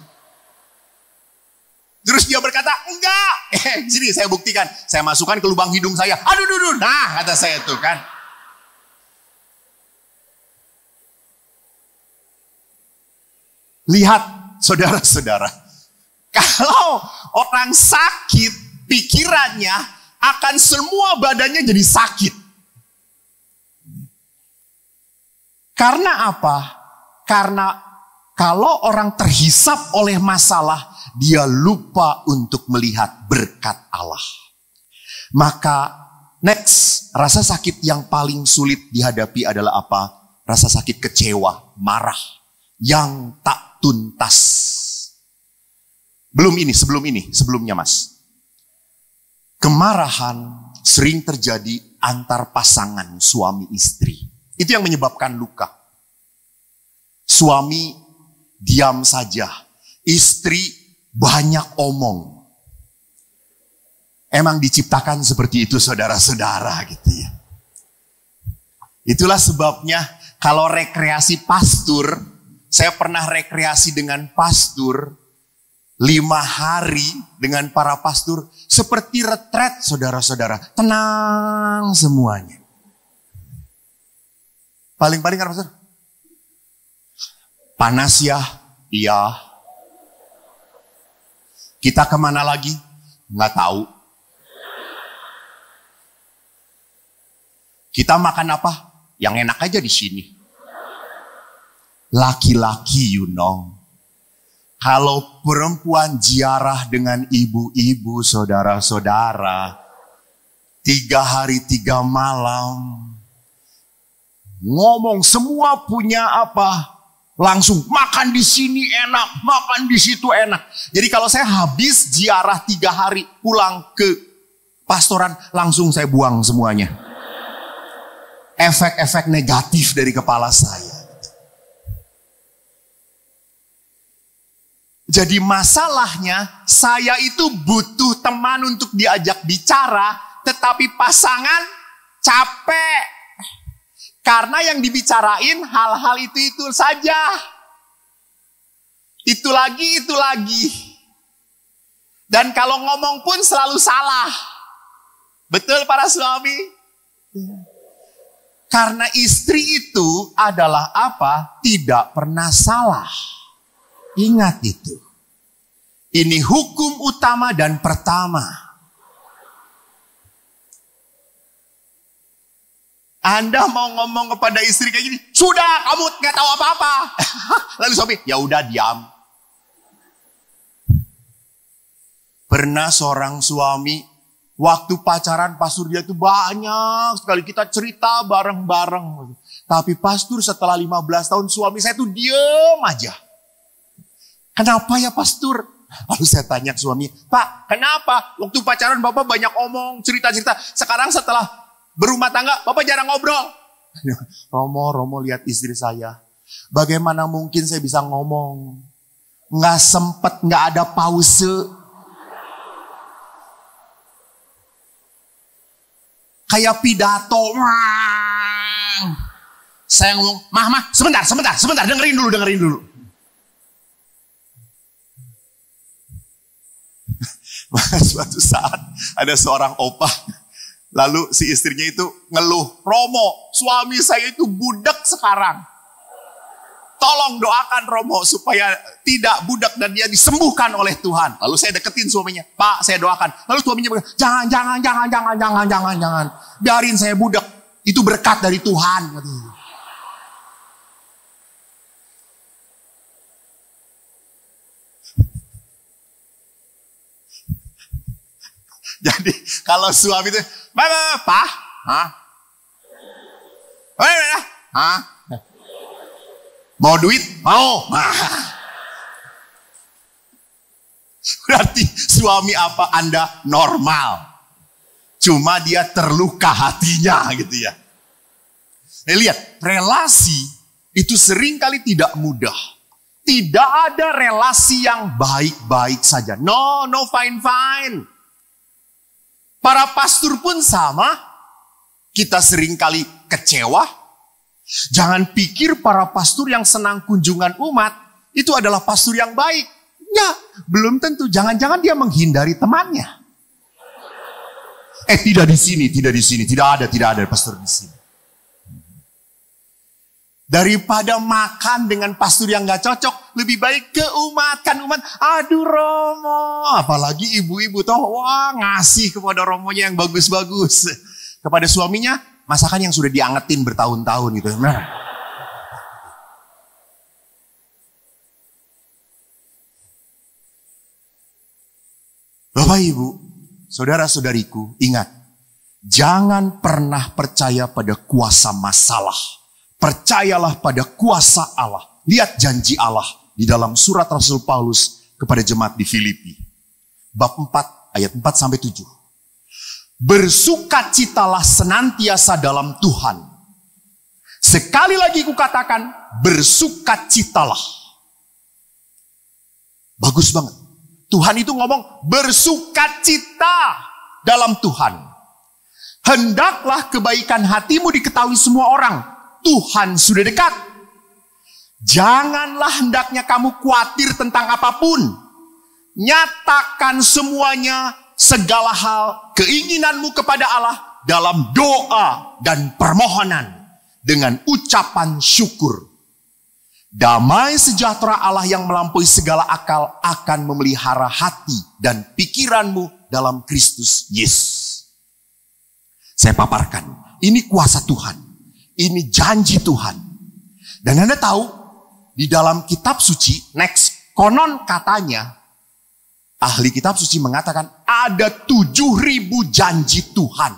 Terus dia berkata, enggak. Sini saya buktikan. Saya masukkan ke lubang hidung saya. Aduh. Nah, kata saya itu kan. Lihat, saudara-saudara. Kalau orang sakit, pikirannya akan semua badannya jadi sakit. Karena apa? Karena kalau orang terhisap oleh masalah, dia lupa untuk melihat berkat Allah. Maka next, rasa sakit yang paling sulit dihadapi adalah apa? Rasa sakit kecewa, marah, yang tak tuntas. Sebelumnya Mas. Kemarahan sering terjadi antar pasangan suami istri. Itu yang menyebabkan luka. Suami diam saja, istri banyak omong. Emang diciptakan seperti itu saudara-saudara gitu ya. Itulah sebabnya kalau rekreasi pastur, saya pernah rekreasi dengan pastur 5 hari dengan para pastur seperti retret saudara-saudara. Tenang semuanya. Paling-paling kan pastor? Panas ya? Iya. Kita kemana lagi? Nggak tahu. Kita makan apa? Yang enak aja di sini. Laki-laki, you know. Kalau perempuan ziarah dengan ibu-ibu, saudara-saudara, 3 hari 3 malam, ngomong semua punya apa? Langsung makan di sini enak, makan di situ enak. Jadi kalau saya habis ziarah 3 hari, pulang ke pastoran, langsung saya buang semuanya. Efek-efek negatif dari kepala saya. Jadi masalahnya, saya itu butuh teman untuk diajak bicara, tetapi pasangan capek. Karena yang dibicarain hal-hal itu saja. Itu lagi. Dan kalau ngomong pun selalu salah. Betul para suami? Karena istri itu adalah apa? Tidak pernah salah. Ingat itu. Ini hukum utama dan pertama. Anda mau ngomong kepada istri kayak gini, sudah kamu nggak tahu apa-apa. Lalu suami, ya udah diam. Pernah seorang suami, waktu pacaran pastor dia itu banyak sekali kita cerita bareng-bareng. Tapi pastor setelah 15 tahun suami saya tuh diem aja. Kenapa ya pastor? Lalu saya tanya ke suami, Pak kenapa? Waktu pacaran Bapak banyak omong, cerita-cerita. Sekarang setelah berumah tangga, Bapak jarang ngobrol. Romo lihat istri saya. Bagaimana mungkin saya bisa ngomong? Nggak sempet, nggak ada pause. Kayak pidato. Saya ngomong, mah, sebentar, dengerin dulu. Suatu saat ada seorang opa, lalu si istrinya itu ngeluh, Romo, suami saya itu budak sekarang. Tolong doakan Romo supaya tidak budak dan dia disembuhkan oleh Tuhan. Lalu saya deketin suaminya, Pak saya doakan. Lalu suaminya bilang, jangan. Biarin saya budak, itu berkat dari Tuhan. Jadi kalau suami itu, Pak, mau duit? Mau. Berarti suami apa Anda normal. Cuma dia terluka hatinya gitu ya. Lihat, relasi itu seringkali tidak mudah. Tidak ada relasi yang baik-baik saja. No fine. Para pastor pun sama. Kita seringkali kecewa. Jangan pikir para pastor yang senang kunjungan umat itu adalah pastor yang baik. Ya, belum tentu. Jangan-jangan dia menghindari temannya. Tidak di sini. Tidak ada pastor di sini. Daripada makan dengan pastor yang gak cocok, lebih baik ke umat. Aduh Romo. Apalagi ibu-ibu toh, wah ngasih kepada Romonya yang bagus-bagus. Kepada suaminya, masakan yang sudah diangetin bertahun-tahun gitu. Bapak Ibu, saudara-saudariku, ingat. Jangan pernah percaya pada kuasa masalah. Percayalah pada kuasa Allah. Lihat janji Allah di dalam surat Rasul Paulus kepada jemaat di Filipi. Bab 4 ayat 4-7. Bersukacitalah senantiasa dalam Tuhan. Sekali lagi kukatakan, bersukacitalah. Bagus banget. Tuhan itu ngomong bersukacita dalam Tuhan. Hendaklah kebaikan hatimu diketahui semua orang. Tuhan sudah dekat. Janganlah hendaknya kamu khawatir tentang apapun. Nyatakan semuanya, segala hal, keinginanmu kepada Allah dalam doa dan permohonan dengan ucapan syukur. Damai sejahtera Allah yang melampaui segala akal akan memelihara hati dan pikiranmu dalam Kristus Yesus. Saya paparkan, ini kuasa Tuhan. Ini janji Tuhan. Dan Anda tahu, di dalam kitab suci, konon katanya, ahli kitab suci mengatakan, ada 7.000 janji Tuhan.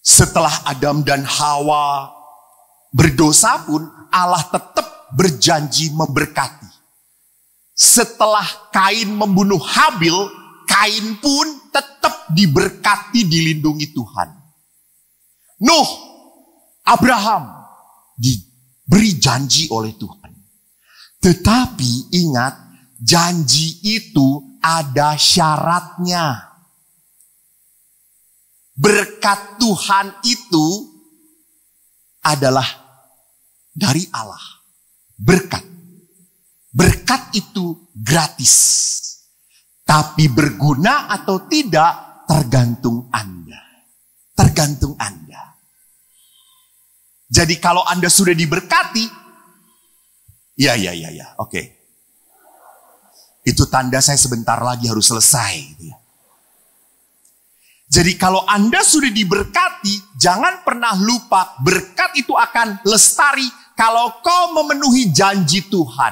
Setelah Adam dan Hawa berdosa pun, Allah tetap berjanji memberkati. Setelah Kain membunuh Habil, Kain pun tetap diberkati, dilindungi Tuhan. Nuh, Abraham diberi janji oleh Tuhan. Tetapi ingat, janji itu ada syaratnya. Berkat Tuhan itu adalah dari Allah. Berkat itu gratis. Tapi berguna atau tidak tergantung Anda. Tergantung Anda. Jadi kalau Anda sudah diberkati, Iya. Oke. Itu tanda saya sebentar lagi harus selesai. Gitu ya. Jadi kalau Anda sudah diberkati, jangan pernah lupa berkat itu akan lestari kalau kau memenuhi janji Tuhan.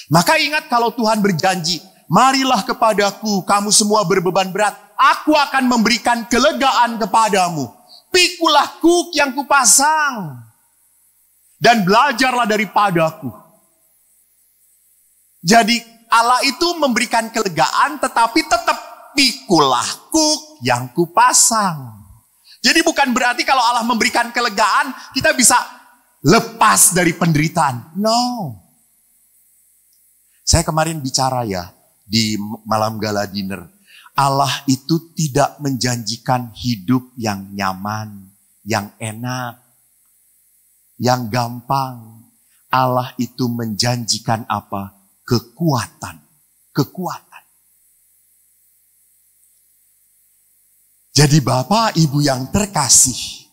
Maka ingat kalau Tuhan berjanji, marilah kepadaku kamu semua berbeban berat, aku akan memberikan kelegaan kepadamu. Pikulah kuk yang kupasang dan belajarlah daripadaku. Jadi Allah itu memberikan kelegaan tetapi tetap pikulah kuk yang kupasang. Jadi bukan berarti kalau Allah memberikan kelegaan, kita bisa lepas dari penderitaan. No. Saya kemarin bicara ya, di malam gala dinner. Allah itu tidak menjanjikan hidup yang nyaman, yang enak, yang gampang. Allah itu menjanjikan apa? Kekuatan. Jadi Bapak Ibu yang terkasih,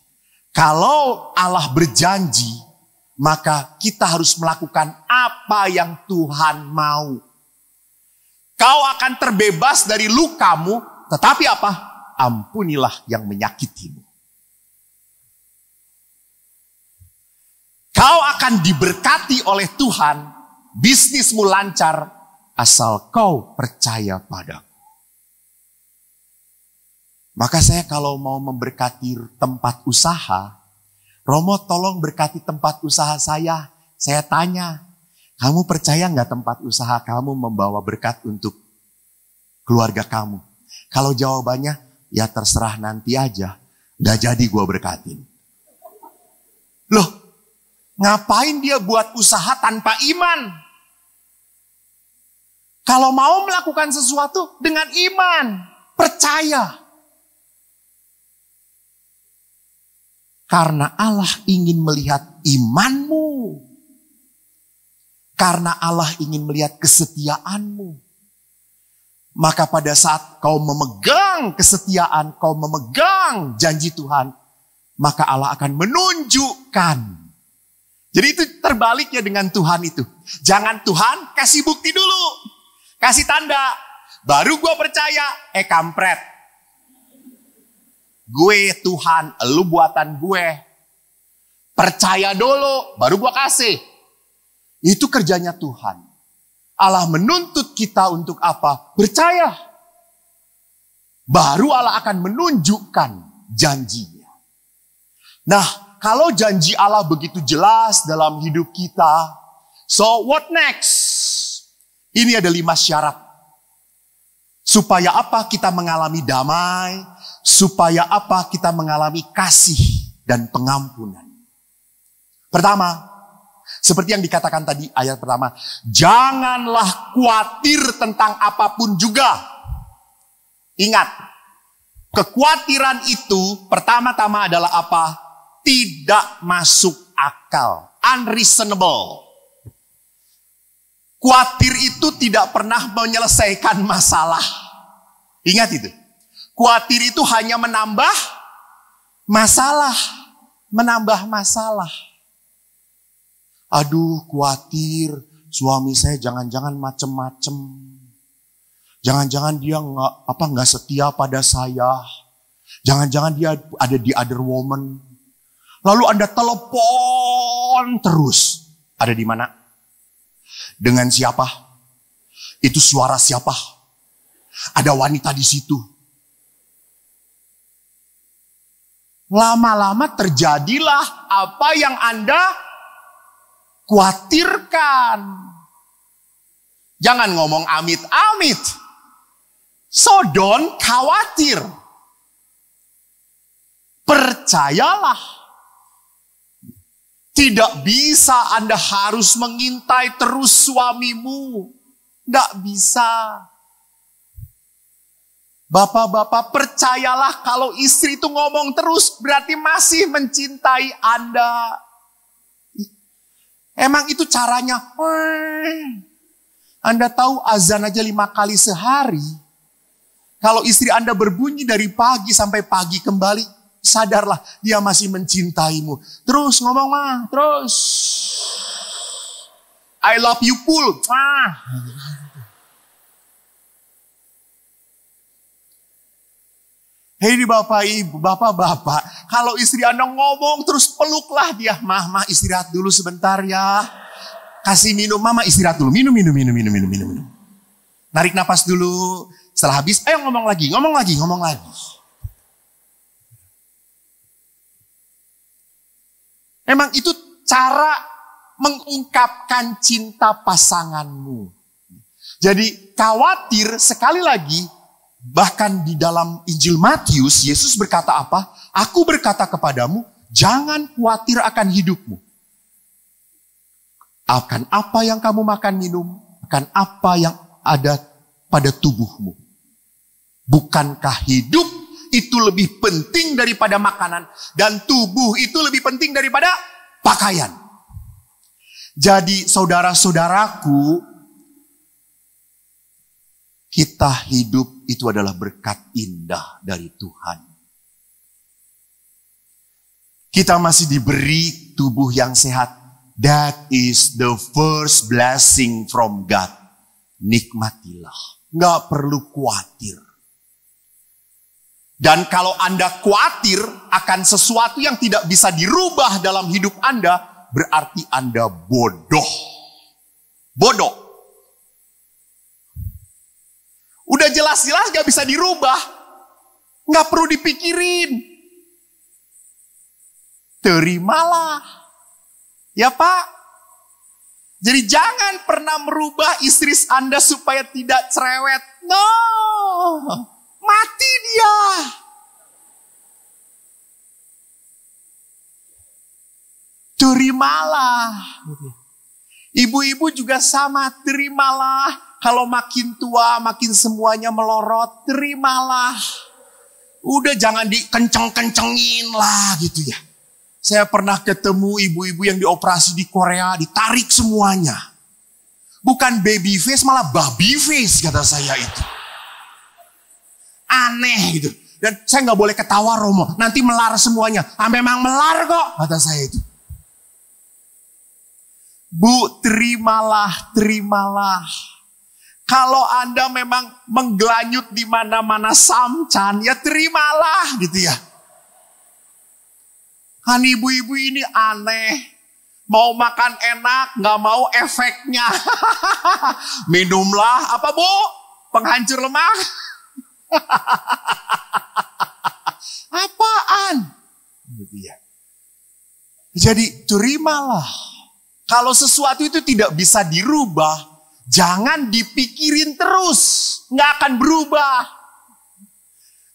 kalau Allah berjanji, maka kita harus melakukan apa yang Tuhan mau. Kau akan terbebas dari lukamu, tetapi apa? Ampunilah yang menyakitimu. Kau akan diberkati oleh Tuhan, bisnismu lancar, asal kau percaya padaku. Maka saya kalau mau memberkati tempat usaha, Romo tolong berkati tempat usaha saya. Saya tanya, kamu percaya nggak tempat usaha kamu membawa berkat untuk keluarga kamu? Kalau jawabannya, ya terserah nanti aja. Nggak jadi gua berkatin. Loh, ngapain dia buat usaha tanpa iman? Kalau mau melakukan sesuatu dengan iman, percaya. Karena Allah ingin melihat imanmu. Karena Allah ingin melihat kesetiaanmu. Maka pada saat kau memegang kesetiaan, kau memegang janji Tuhan, maka Allah akan menunjukkan. Jadi itu terbaliknya dengan Tuhan itu. Jangan Tuhan kasih bukti dulu. Kasih tanda. Baru gue percaya, kampret. Gue Tuhan, lu buatan gue. Percaya dulu, baru gue kasih. Itu kerjanya Tuhan. Allah menuntut kita untuk apa? Percaya. Baru Allah akan menunjukkan janjinya. Nah, kalau janji Allah begitu jelas dalam hidup kita, so what next? Ini ada 5 syarat. Supaya apa? Kita mengalami damai. Supaya apa? Kita mengalami kasih dan pengampunan. Pertama, seperti yang dikatakan tadi ayat pertama, janganlah khawatir tentang apapun juga. Ingat, kekhawatiran itu pertama-tama adalah apa? Tidak masuk akal, unreasonable. Khawatir itu tidak pernah menyelesaikan masalah. Ingat itu. Khawatir itu hanya menambah masalah. Menambah masalah. Aduh, khawatir suami saya jangan-jangan macem-macem. Jangan-jangan dia nggak setia pada saya. Jangan-jangan dia ada di other woman. Lalu Anda telepon terus. Ada di mana? Dengan siapa? Itu suara siapa? Ada wanita di situ. Lama-lama terjadilah apa yang Anda khawatirkan. Jangan ngomong amit-amit. So don't khawatir. Percayalah. Tidak bisa Anda harus mengintai terus suamimu. Tidak bisa. Bapak-bapak, percayalah kalau istri itu ngomong terus berarti masih mencintai Anda. Emang itu caranya? Anda tahu azan aja 5 kali sehari. Kalau istri Anda berbunyi dari pagi sampai pagi kembali, sadarlah dia masih mencintaimu. Terus ngomong mah, terus. I love you full. Hei Bapak Ibu, Bapak-Bapak, kalau istri Anda ngomong terus peluklah dia. Mah istirahat dulu sebentar ya. Kasih minum, Mama istirahat dulu. Minum. Narik napas dulu. Setelah habis, ayo ngomong lagi. Memang itu cara mengungkapkan cinta pasanganmu. Jadi khawatir sekali lagi. Bahkan di dalam Injil Matius, Yesus berkata apa? Aku berkata kepadamu, jangan khawatir akan hidupmu. Akan apa yang kamu makan minum, akan apa yang ada pada tubuhmu. Bukankah hidup itu lebih penting daripada makanan, dan tubuh itu lebih penting daripada pakaian? Jadi saudara-saudaraku, kita hidup itu adalah berkat indah dari Tuhan. Kita masih diberi tubuh yang sehat. That is the first blessing from God. Nikmatilah. Nggak perlu khawatir. Dan kalau Anda khawatir akan sesuatu yang tidak bisa dirubah dalam hidup Anda, berarti Anda bodoh. Bodoh. Udah jelas-jelas gak bisa dirubah. Gak perlu dipikirin. Terimalah. Ya Pak. Jadi jangan pernah merubah istri Anda supaya tidak cerewet. No. Mati dia. Terimalah. Ibu-ibu juga sama. Terimalah. Kalau makin tua, makin semuanya melorot, terimalah. Udah jangan dikenceng-kencengin lah gitu ya. Saya pernah ketemu ibu-ibu yang dioperasi di Korea, ditarik semuanya. Bukan baby face, malah baby face kata saya itu. Aneh gitu. Dan saya nggak boleh ketawa Romo, nanti melar semuanya. Memang melar kok, kata saya itu. Bu, terimalah. Kalau Anda memang menggelanyut di mana-mana samcan, ya terimalah gitu ya. Kan ibu-ibu ini aneh. Mau makan enak, gak mau efeknya. Minumlah, apa Bu? Penghancur lemak? Apaan? Gitu ya. Jadi terimalah. Kalau sesuatu itu tidak bisa dirubah, jangan dipikirin terus, nggak akan berubah.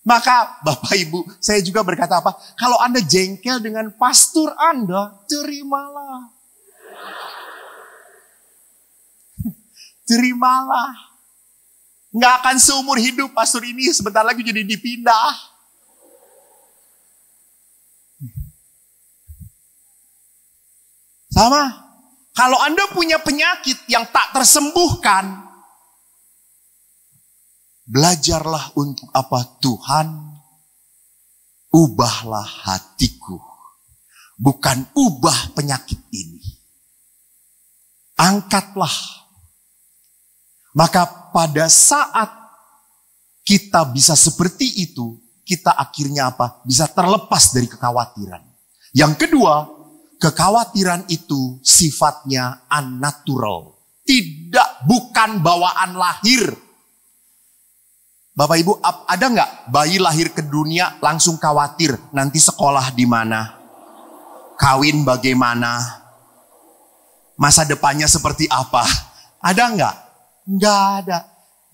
Maka Bapak Ibu, saya juga berkata apa? Kalau Anda jengkel dengan pastor Anda, terimalah. Terimalah. Nggak akan seumur hidup pastor ini sebentar lagi jadi dipindah. Sama. Kalau Anda punya penyakit yang tak tersembuhkan, belajarlah untuk apa? Tuhan, ubahlah hatiku. Bukan ubah penyakit ini. Angkatlah. Maka pada saat kita bisa seperti itu, kita akhirnya apa? Bisa terlepas dari kekhawatiran. Yang kedua, kekhawatiran itu sifatnya unnatural. Bukan bawaan lahir. Bapak Ibu, ada nggak bayi lahir ke dunia langsung khawatir nanti sekolah di mana? Kawin bagaimana? Masa depannya seperti apa? Ada nggak? Nggak ada.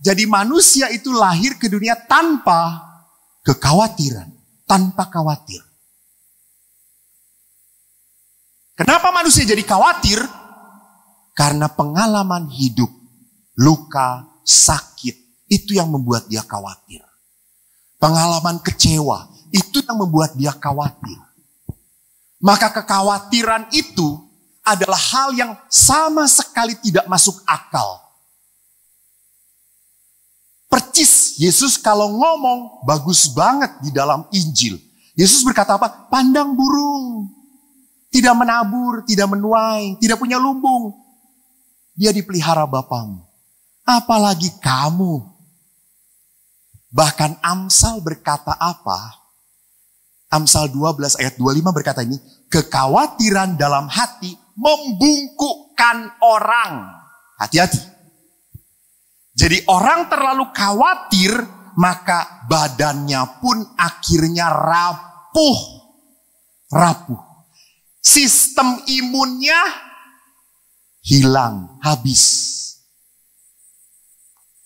Jadi manusia itu lahir ke dunia tanpa kekhawatiran. Tanpa khawatir. Kenapa manusia jadi khawatir? Karena pengalaman hidup, luka, sakit, itu yang membuat dia khawatir. Pengalaman kecewa, itu yang membuat dia khawatir. Maka kekhawatiran itu adalah hal yang sama sekali tidak masuk akal. Percis Yesus kalau ngomong bagus banget di dalam Injil. Yesus berkata apa? Pandang burung. Tidak menabur, tidak menuai, tidak punya lumbung. dia dipelihara Bapamu. Apalagi kamu. Bahkan Amsal berkata apa? Amsal 12 ayat 25 berkata ini, kekhawatiran dalam hati membungkukkan orang. Hati-hati. Jadi orang terlalu khawatir, maka badannya pun akhirnya rapuh. Sistem imunnya hilang, habis.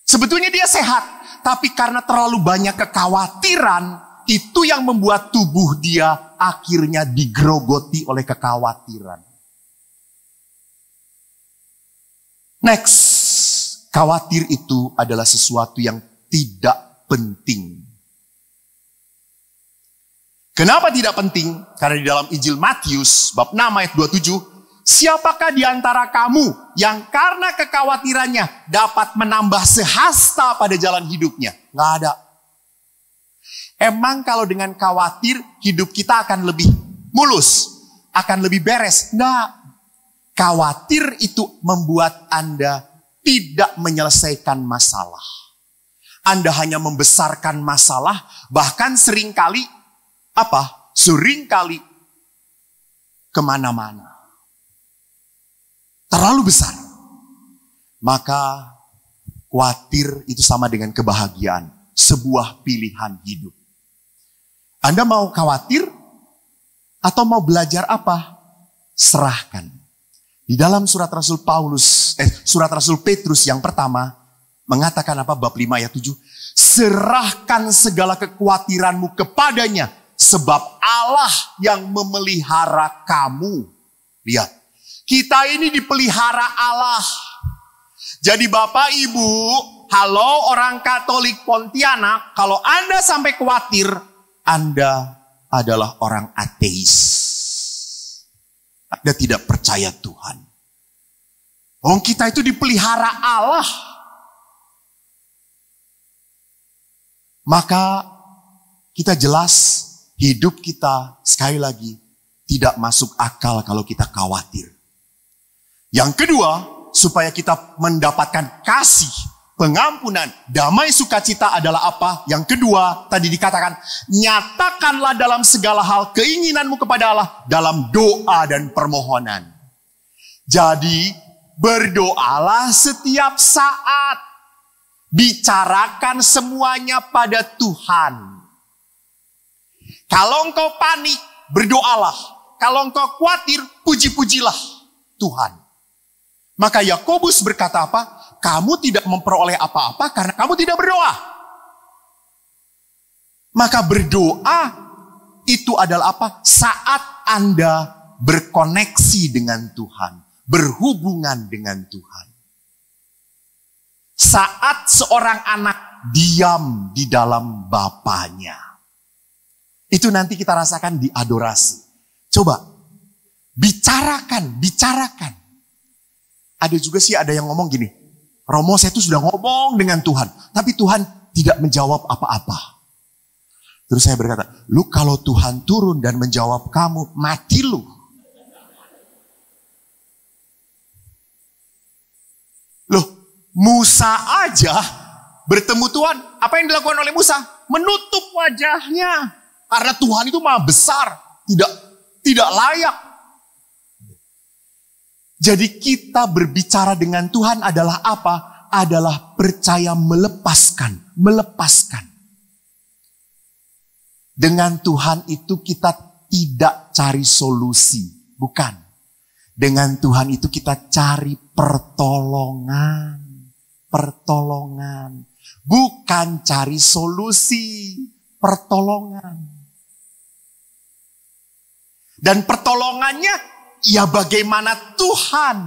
Sebetulnya dia sehat, tapi karena terlalu banyak kekhawatiran, itu yang membuat tubuh dia akhirnya digerogoti oleh kekhawatiran. Next, khawatir itu adalah sesuatu yang tidak penting. Kenapa tidak penting? Karena di dalam Injil Matius bab 6 ayat 27, siapakah di antara kamu yang karena kekhawatirannya dapat menambah sehasta pada jalan hidupnya? Nggak ada. Emang kalau dengan khawatir hidup kita akan lebih mulus, akan lebih beres? Nggak. Khawatir itu membuat Anda tidak menyelesaikan masalah. Anda hanya membesarkan masalah, bahkan seringkali kemana-mana. Terlalu besar. Maka khawatir itu sama dengan kebahagiaan. Sebuah pilihan hidup. Anda mau khawatir atau mau belajar apa? Serahkan. Di dalam surat Rasul Petrus yang pertama mengatakan apa? Bab 5 ayat 7. Serahkan segala kekhawatiranmu kepadanya, sebab Allah yang memelihara kamu. Lihat, kita ini dipelihara Allah. Jadi Bapak Ibu, halo orang Katolik Pontianak, kalau Anda sampai khawatir, Anda adalah orang ateis. Anda tidak percaya Tuhan. Kita itu dipelihara Allah. Maka kita jelas hidup kita sekali lagi tidak masuk akal kalau kita khawatir. Yang kedua, supaya kita mendapatkan kasih, pengampunan, damai sukacita adalah apa? Yang kedua, tadi dikatakan, nyatakanlah dalam segala hal keinginanmu kepada Allah dalam doa dan permohonan. Jadi, berdoalah setiap saat. Bicarakan semuanya pada Tuhan. Kalau engkau panik, berdoalah. Kalau engkau khawatir, puji-pujilah Tuhan. Maka Yakobus berkata apa? Kamu tidak memperoleh apa-apa karena kamu tidak berdoa. Maka berdoa itu adalah apa? Saat Anda berkoneksi dengan Tuhan. Berhubungan dengan Tuhan. Saat seorang anak diam di dalam bapaknya. Itu nanti kita rasakan di adorasi. Coba, bicarakan. Ada juga sih ada yang ngomong gini, Romo, saya tuh sudah ngomong dengan Tuhan, tapi Tuhan tidak menjawab apa-apa. Terus saya berkata, lu kalau Tuhan turun dan menjawab kamu, mati lu. Loh, Musa aja bertemu Tuhan, apa yang dilakukan oleh Musa? Menutup wajahnya. Karena Tuhan itu maha besar, tidak layak. Jadi kita berbicara dengan Tuhan adalah apa? Adalah percaya melepaskan. Dengan Tuhan itu kita tidak cari solusi. Bukan. Dengan Tuhan itu kita cari pertolongan. Bukan cari solusi. Pertolongan. Dan pertolongannya ya bagaimana Tuhan.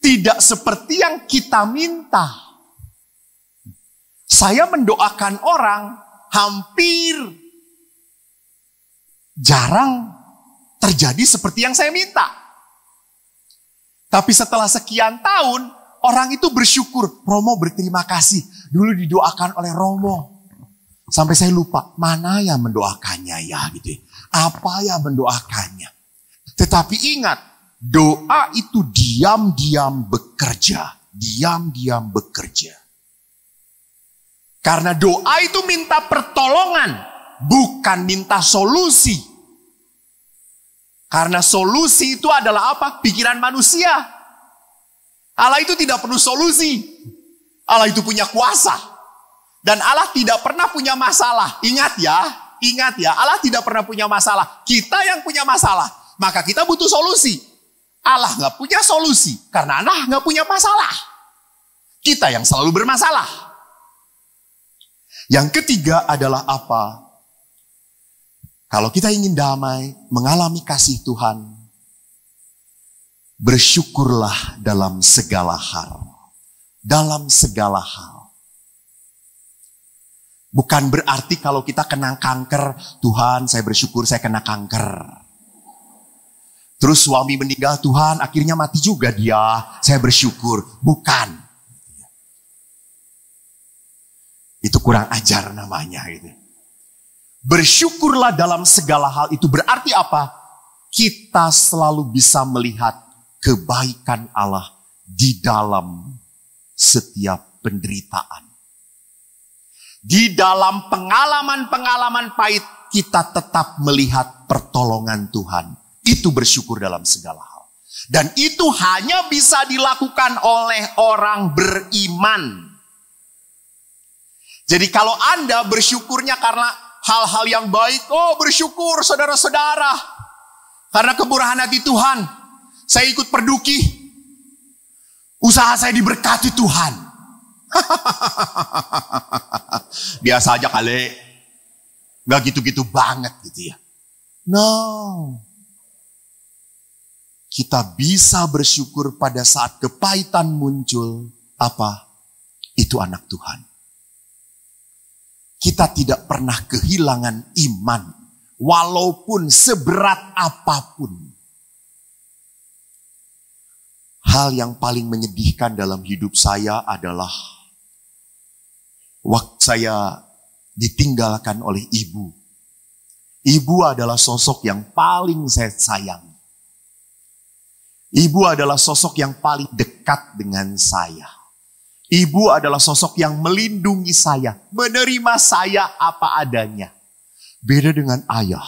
Tidak seperti yang kita minta. Saya mendoakan orang hampir jarang terjadi seperti yang saya minta. Tapi setelah sekian tahun, orang itu bersyukur. Romo berterima kasih. Dulu didoakan oleh Romo. Sampai saya lupa, mana yang mendoakannya ya gitu ya. Apa yang mendoakannya. Tetapi ingat, Doa itu diam-diam bekerja. Diam-diam bekerja. Karena doa itu minta pertolongan, bukan minta solusi. Karena solusi itu adalah apa? Pikiran manusia. Allah itu tidak perlu solusi. Allah itu punya kuasa. Dan Allah tidak pernah punya masalah. Ingat ya, Allah tidak pernah punya masalah. Kita yang punya masalah. Maka kita butuh solusi. Allah nggak punya solusi karena Allah nggak punya masalah. Kita yang selalu bermasalah. Yang ketiga adalah apa? Kalau kita ingin damai, mengalami kasih Tuhan, bersyukurlah dalam segala hal. Dalam segala hal. Bukan berarti kalau kita kena kanker, Tuhan saya bersyukur saya kena kanker. Terus suami meninggal, Tuhan akhirnya mati juga dia, saya bersyukur. Bukan. Itu kurang ajar namanya. Gitu. Bersyukurlah dalam segala hal itu berarti apa? Kita selalu bisa melihat kebaikan Allah di dalam setiap penderitaan. Di dalam pengalaman-pengalaman pahit kita tetap melihat pertolongan Tuhan. Itu bersyukur dalam segala hal. Dan itu hanya bisa dilakukan oleh orang beriman. Jadi kalau Anda bersyukurnya karena hal-hal yang baik, oh bersyukur saudara-saudara. Karena kemurahan hati Tuhan, saya ikut perduki. Usaha saya diberkati Tuhan. Biasa aja kali. Gak gitu-gitu banget gitu ya. No. Kita bisa bersyukur pada saat kepahitan muncul. Apa? Itu anak Tuhan. Kita tidak pernah kehilangan iman. Walaupun seberat apapun. Hal yang paling menyedihkan dalam hidup saya adalah waktu saya ditinggalkan oleh ibu. Ibu adalah sosok yang paling saya sayang. Ibu adalah sosok yang paling dekat dengan saya. Ibu adalah sosok yang melindungi saya, menerima saya apa adanya. Beda dengan ayah.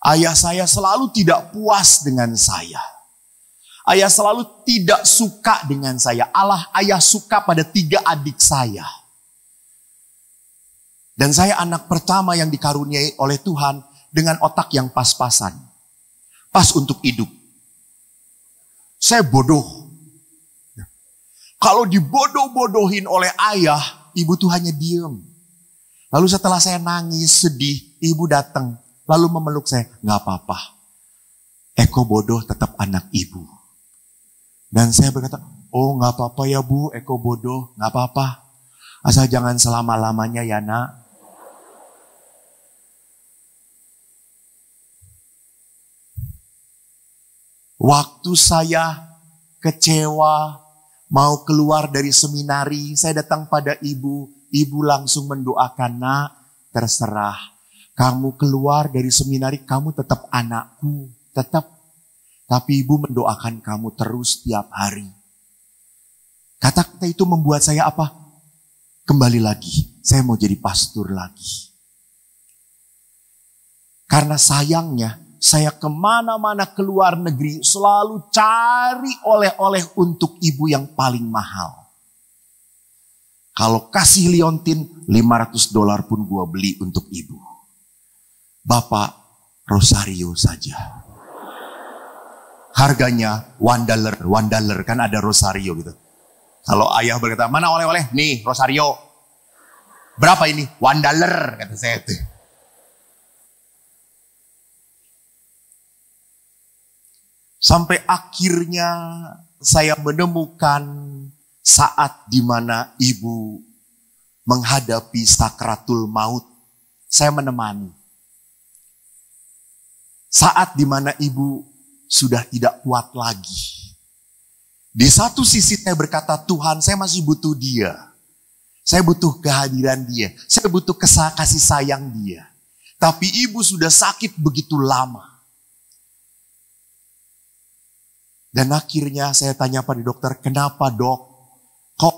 Ayah saya selalu tidak puas dengan saya. Ayah selalu tidak suka dengan saya. Ayah suka pada 3 adik saya. Dan saya anak pertama yang dikaruniai oleh Tuhan dengan otak yang pas-pasan. Pas untuk hidup. Saya bodoh. Kalau dibodoh-bodohin oleh ayah, ibu tuh hanya diem. Lalu setelah saya nangis, sedih, ibu datang. Lalu memeluk saya, gak apa-apa. Eko bodoh tetap anak ibu. Dan saya berkata, oh gak apa-apa ya bu, Eko bodoh, gak apa-apa. Asal jangan selama-lamanya ya nak. Waktu saya kecewa, mau keluar dari seminari, saya datang pada ibu. Ibu langsung mendoakan, nak, terserah. Kamu keluar dari seminari, kamu tetap anakku, tetap. Tapi ibu mendoakan kamu terus tiap hari. Kata-kata itu membuat saya apa? Kembali lagi, saya mau jadi pastor lagi. Karena sayangnya, saya kemana-mana keluar negeri selalu cari oleh-oleh untuk ibu yang paling mahal. Kalau kasih liontin, $500 pun gua beli untuk ibu. Bapak, rosario saja. Harganya $1, kan ada rosario gitu. Kalau ayah berkata, mana oleh-oleh? Nih, rosario. Berapa ini? $1, kata saya tuh. Sampai akhirnya saya menemukan saat di mana ibu menghadapi sakratul maut. Saya menemani. Saat di mana ibu sudah tidak kuat lagi. Di satu sisi saya berkata, Tuhan saya masih butuh dia. Saya butuh kehadiran dia. Saya butuh kasih sayang dia. Tapi ibu sudah sakit begitu lama. Dan akhirnya saya tanya pada dokter, kenapa dok? Kok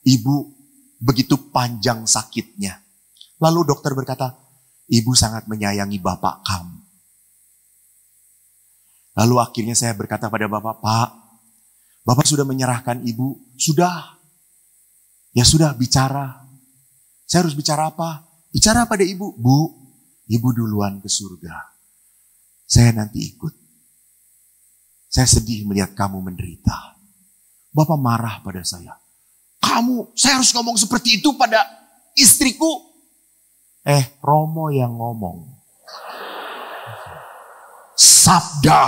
ibu begitu panjang sakitnya? Lalu dokter berkata, ibu sangat menyayangi bapak kamu. Lalu akhirnya saya berkata pada bapak, Pak, bapak sudah menyerahkan ibu? Sudah. Ya sudah, bicara. Saya harus bicara apa? Bicara pada ibu. Bu, ibu duluan ke surga. Saya nanti ikut. Saya sedih melihat kamu menderita. Bapak marah pada saya. Saya harus ngomong seperti itu pada istriku? Romo yang ngomong. Sabda.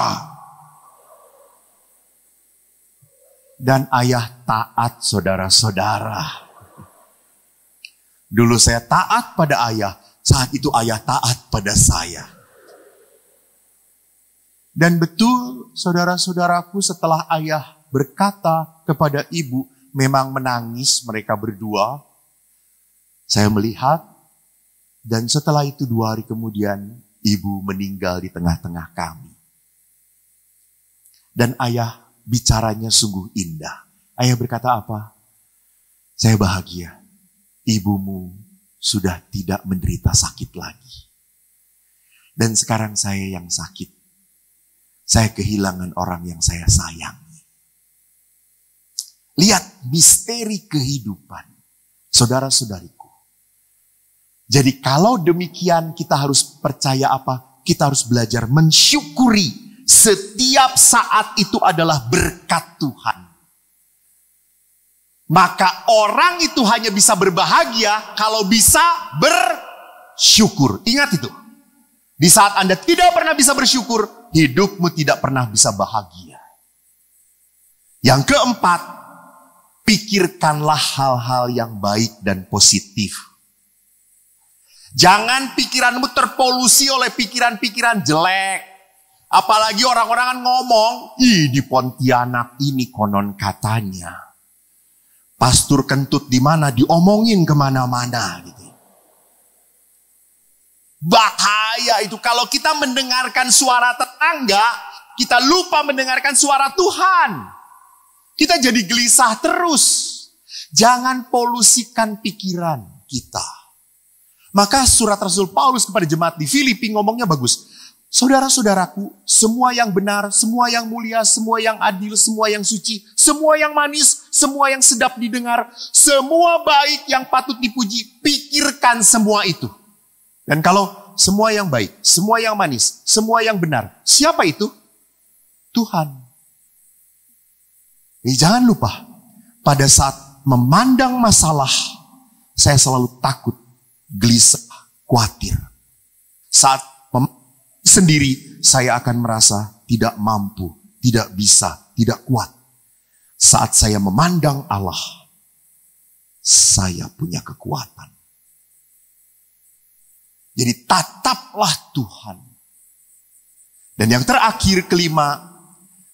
Dan ayah taat, saudara-saudara. Dulu saya taat pada ayah, saat itu ayah taat pada saya. Dan betul saudara-saudaraku, setelah ayah berkata kepada ibu, memang menangis mereka berdua. Saya melihat, dan setelah itu 2 hari kemudian, ibu meninggal di tengah-tengah kami. Dan ayah bicaranya sungguh indah. Ayah berkata apa? Saya bahagia. Ibumu sudah tidak menderita sakit lagi. Dan sekarang saya yang sakit. Saya kehilangan orang yang saya sayangi. Lihat misteri kehidupan. Saudara-saudariku. Jadi kalau demikian kita harus percaya apa? Kita harus belajar mensyukuri setiap saat itu adalah berkat Tuhan. Maka orang itu hanya bisa berbahagia kalau bisa bersyukur. Ingat itu. Di saat Anda tidak pernah bisa bersyukur, hidupmu tidak pernah bisa bahagia. Yang keempat, pikirkanlah hal-hal yang baik dan positif. Jangan pikiranmu terpolusi oleh pikiran-pikiran jelek. Apalagi orang-orang kan ngomong, di Pontianak ini konon katanya. Pastur kentut di mana diomongin kemana-mana gitu. Bahaya itu kalau kita mendengarkan suara tetangga, kita lupa mendengarkan suara Tuhan. Kita jadi gelisah terus. Jangan polusikan pikiran kita. Maka surat Rasul Paulus kepada jemaat di Filipi ngomongnya bagus. Saudara-saudaraku, semua yang benar, semua yang mulia, semua yang adil, semua yang suci, semua yang manis, semua yang sedap didengar, semua baik yang patut dipuji, pikirkan semua itu. Dan kalau semua yang baik, semua yang manis, semua yang benar, siapa itu? Tuhan. Jangan lupa, pada saat memandang masalah, saya selalu takut, gelisah, khawatir. Saat sendiri, saya akan merasa tidak mampu, tidak bisa, tidak kuat. Saat saya memandang Allah, saya punya kekuatan. Jadi tataplah Tuhan. Dan yang terakhir, kelima,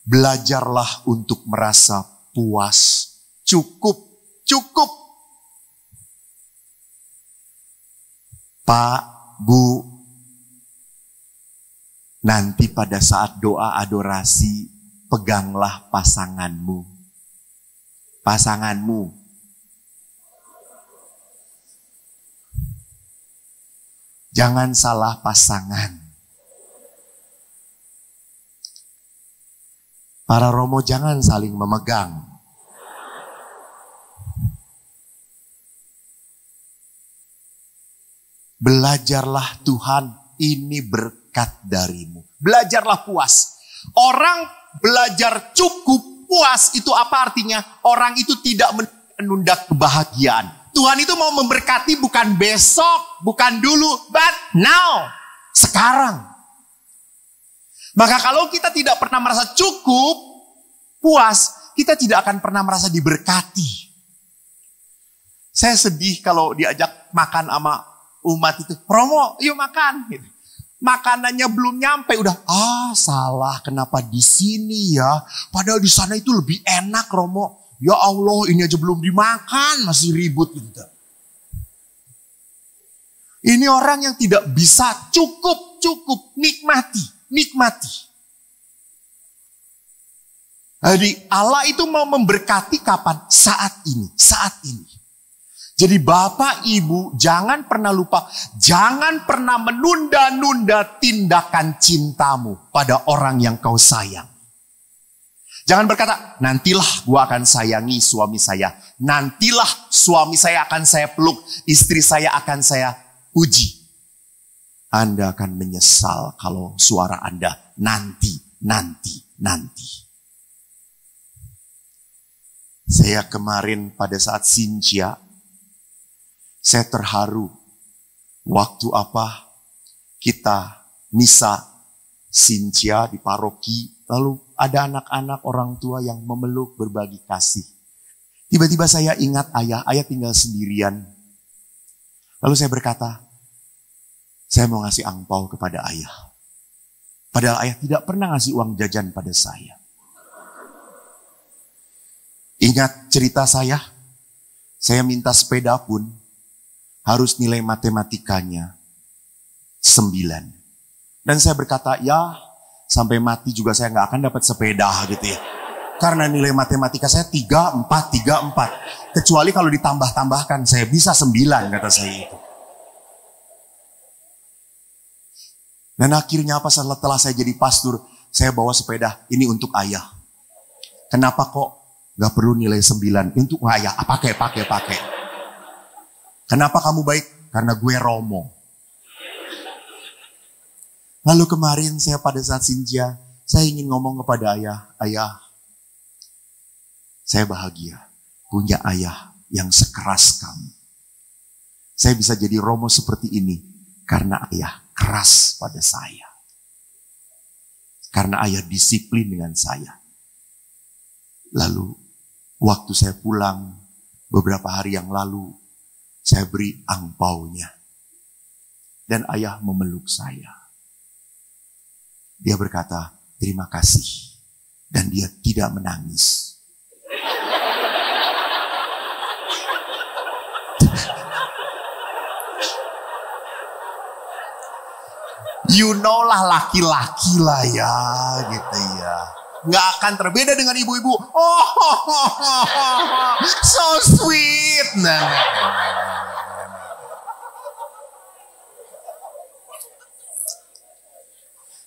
belajarlah untuk merasa puas, cukup. Pak, Bu, nanti pada saat doa adorasi, peganglah pasanganmu. Jangan salah pasangan. Para romo jangan saling memegang. Belajarlah Tuhan, ini berkat darimu. Belajarlah puas. Orang belajar cukup, puas itu apa artinya? Orang itu tidak menunda kebahagiaan. Tuhan itu mau memberkati bukan besok, bukan dulu, but now. Sekarang. Maka kalau kita tidak pernah merasa cukup, puas, kita tidak akan pernah merasa diberkati. Saya sedih kalau diajak makan sama umat itu. Romo, yuk makan. Gitu. Makanannya belum nyampe, udah, salah, kenapa di sini ya? Padahal di sana itu lebih enak, Romo. Ya Allah, ini aja belum dimakan, masih ribut gitu. Ini orang yang tidak bisa cukup, nikmati. Jadi Allah itu mau memberkati kapan? Saat ini, saat ini. Jadi Bapak Ibu jangan pernah lupa, jangan pernah menunda-nunda tindakan cintamu pada orang yang kau sayang. Jangan berkata, nantilah gua akan sayangi suami saya. Nantilah suami saya akan saya peluk, istri saya akan saya puji. Anda akan menyesal kalau suara Anda nanti. Saya kemarin pada saat Sinja, saya terharu. Waktu apa kita misa Sinja di paroki, lalu ada anak-anak orang tua yang memeluk berbagi kasih. Tiba-tiba saya ingat ayah tinggal sendirian. Lalu saya berkata, saya mau ngasih angpau kepada ayah. Padahal ayah tidak pernah ngasih uang jajan pada saya. Ingat cerita saya minta sepeda pun harus nilai matematikanya 9. Dan saya berkata, ya sampai mati juga saya nggak akan dapat sepeda gitu ya. Karena nilai matematika saya 3, 4. Kecuali kalau ditambah-tambahkan saya bisa 9 kata saya itu. Dan akhirnya apa setelah saya jadi pastor, saya bawa sepeda ini untuk ayah. Kenapa kok gak perlu nilai 9? Untuk ayah, pakai. Kenapa kamu baik? Karena gue romo. Lalu kemarin saya pada saat Sinja, saya ingin ngomong kepada ayah, saya bahagia punya ayah yang sekeras kamu. Saya bisa jadi romo seperti ini karena ayah keras pada saya. Karena ayah disiplin dengan saya. Lalu waktu saya pulang beberapa hari yang lalu, saya beri angpaunya. Dan ayah memeluk saya. Dia berkata, terima kasih. Dan dia tidak menangis. You know lah laki-laki lah ya gitu ya. Nggak akan terbeda dengan ibu-ibu. So sweet.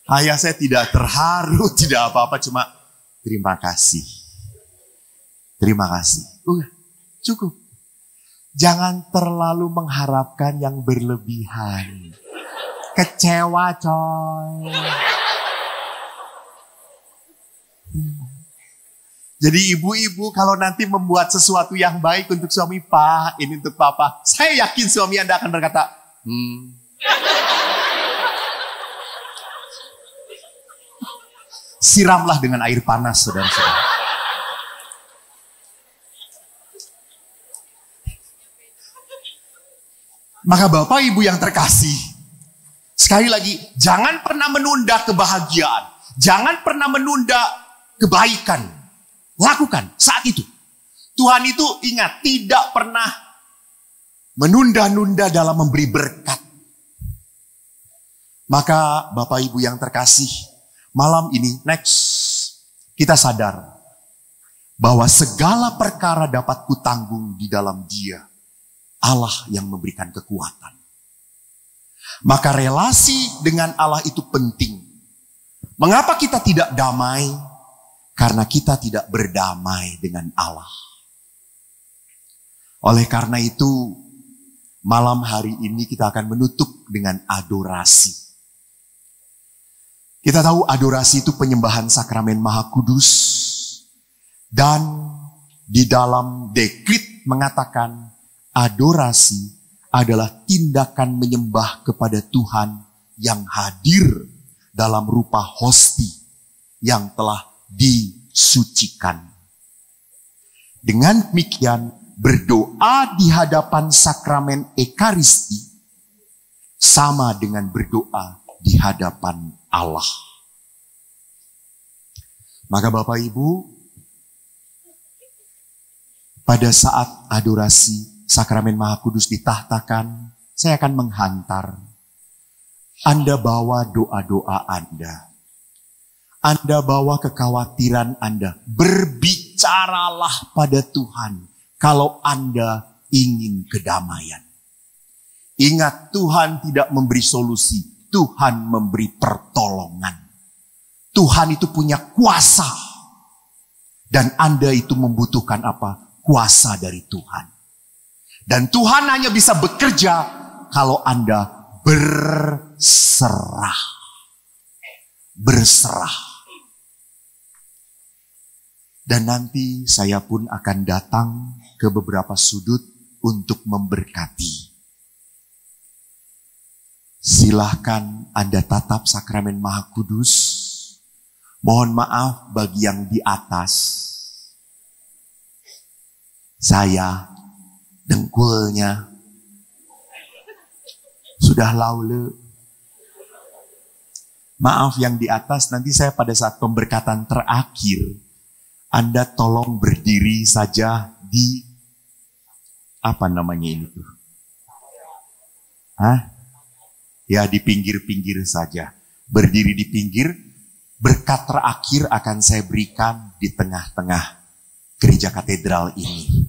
Ayah saya tidak terharu, tidak apa-apa, cuma terima kasih. Terima kasih. Cukup. Jangan terlalu mengharapkan yang berlebihan. Kecewa coy. Jadi ibu-ibu kalau nanti membuat sesuatu yang baik untuk suami, Pak, ini untuk Papa. Saya yakin suami Anda akan berkata, Siramlah dengan air panas, saudara-saudara. Maka Bapak Ibu yang terkasih, sekali lagi, jangan pernah menunda kebahagiaan. Jangan pernah menunda kebaikan. Lakukan saat itu. Tuhan itu ingat, tidak pernah menunda-nunda dalam memberi berkat. Maka Bapak Ibu yang terkasih, malam ini, kita sadar bahwa segala perkara dapat kutanggung di dalam Dia. Allah yang memberikan kekuatan. Maka relasi dengan Allah itu penting. Mengapa kita tidak damai? Karena kita tidak berdamai dengan Allah. Oleh karena itu, malam hari ini kita akan menutup dengan adorasi. Kita tahu adorasi itu penyembahan sakramen Maha Kudus. Dan di dalam dekrit mengatakan adorasi adalah tindakan menyembah kepada Tuhan yang hadir dalam rupa hosti yang telah disucikan. Dengan demikian, berdoa di hadapan sakramen Ekaristi sama dengan berdoa di hadapan Allah. Maka Bapak Ibu, pada saat adorasi sakramen Maha Kudus ditahtakan, saya akan menghantar. Anda bawa doa-doa Anda. Anda bawa kekhawatiran Anda. Berbicaralah pada Tuhan kalau Anda ingin kedamaian. Ingat, Tuhan tidak memberi solusi. Tuhan memberi pertolongan. Tuhan itu punya kuasa. Dan Anda itu membutuhkan apa? Kuasa dari Tuhan. Dan Tuhan hanya bisa bekerja kalau Anda berserah. Berserah. Dan nanti saya pun akan datang ke beberapa sudut untuk memberkati. Silahkan Anda tatap sakramen Maha Kudus. Mohon maaf bagi yang di atas. Saya dengkulnya sudah laule. Maaf yang di atas, nanti saya pada saat pemberkatan terakhir, Anda tolong berdiri saja di, apa namanya ini tuh? Ya, di pinggir-pinggir saja. Berdiri di pinggir, berkat terakhir akan saya berikan di tengah-tengah gereja katedral ini.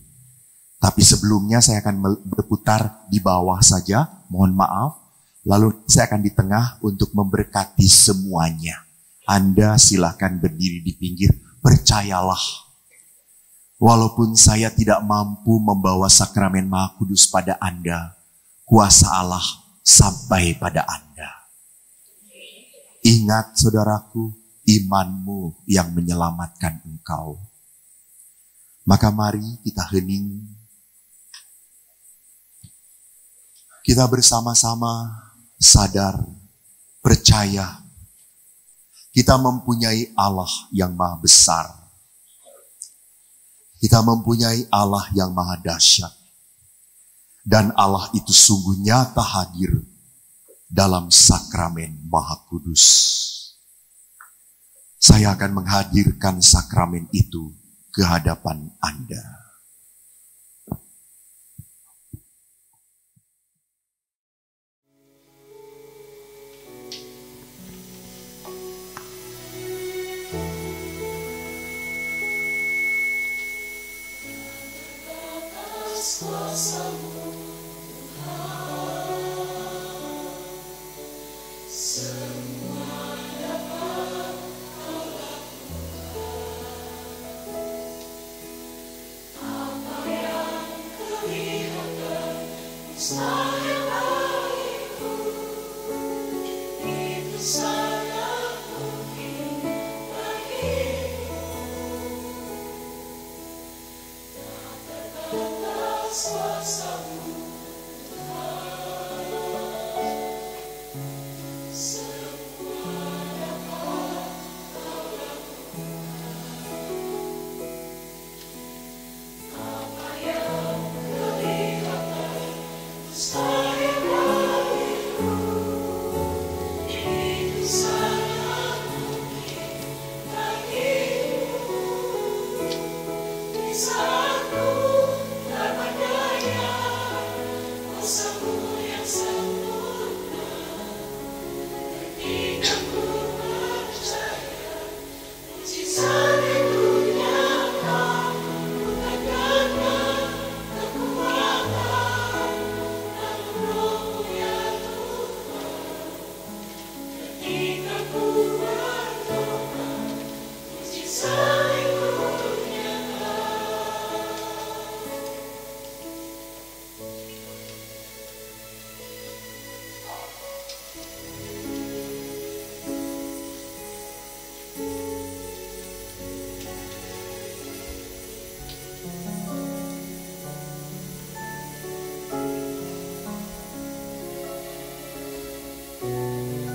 Tapi sebelumnya saya akan berputar di bawah saja, mohon maaf. Lalu saya akan di tengah untuk memberkati semuanya. Anda silakan berdiri di pinggir, percayalah. Walaupun saya tidak mampu membawa sakramen Maha Kudus pada Anda, kuasa Allah sampai pada Anda. Ingat saudaraku, imanmu yang menyelamatkan engkau. Maka mari kita hening. Kita bersama-sama sadar, percaya. Kita mempunyai Allah yang maha besar. Kita mempunyai Allah yang maha dahsyat. Dan Allah itu sungguh nyata hadir dalam sakramen Maha Kudus. Saya akan menghadirkan sakramen itu ke hadapan Anda.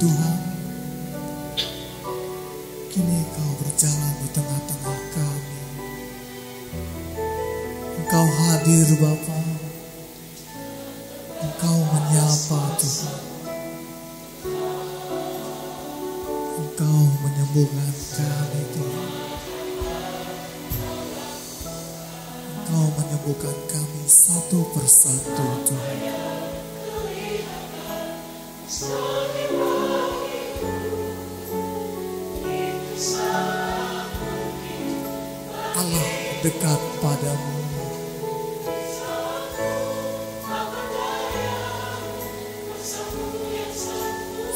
Tuhan, kini Engkau berjalan di tengah-tengah kami. Engkau hadir Bapa, Engkau menyapa Tuhan. Engkau menyembuhkan kami Tuhan. Engkau menyembuhkan kami satu persatu Tuhan. Allah dekat padamu.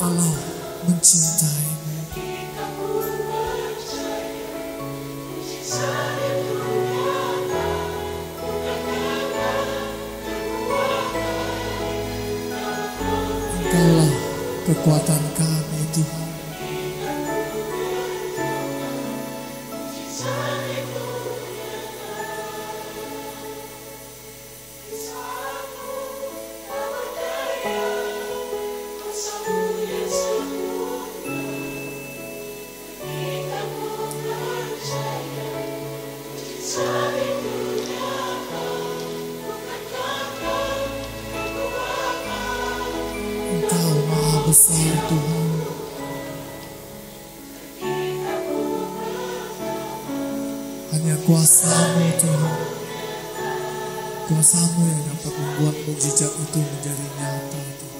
Allah mencintaimu. Engkaulah kekuatan kami, Tuhan. Engkau Maha Besar, Tuhan. Hanya kuasa-Mu, Tuhan. Kuasa-Mu yang dapat membuat mukjizat itu menjadi nyata, Tuhan.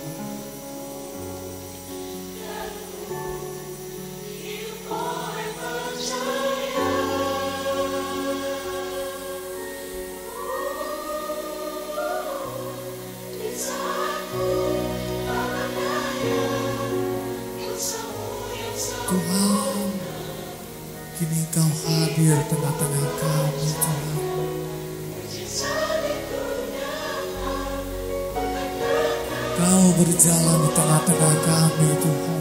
Tuhan, kini Engkau hadir tengah-tengah kami, Tuhan. Kau berjalan di tengah-tengah kami, Tuhan.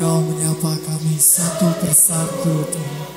Kau menyapa kami satu persatu, Tuhan.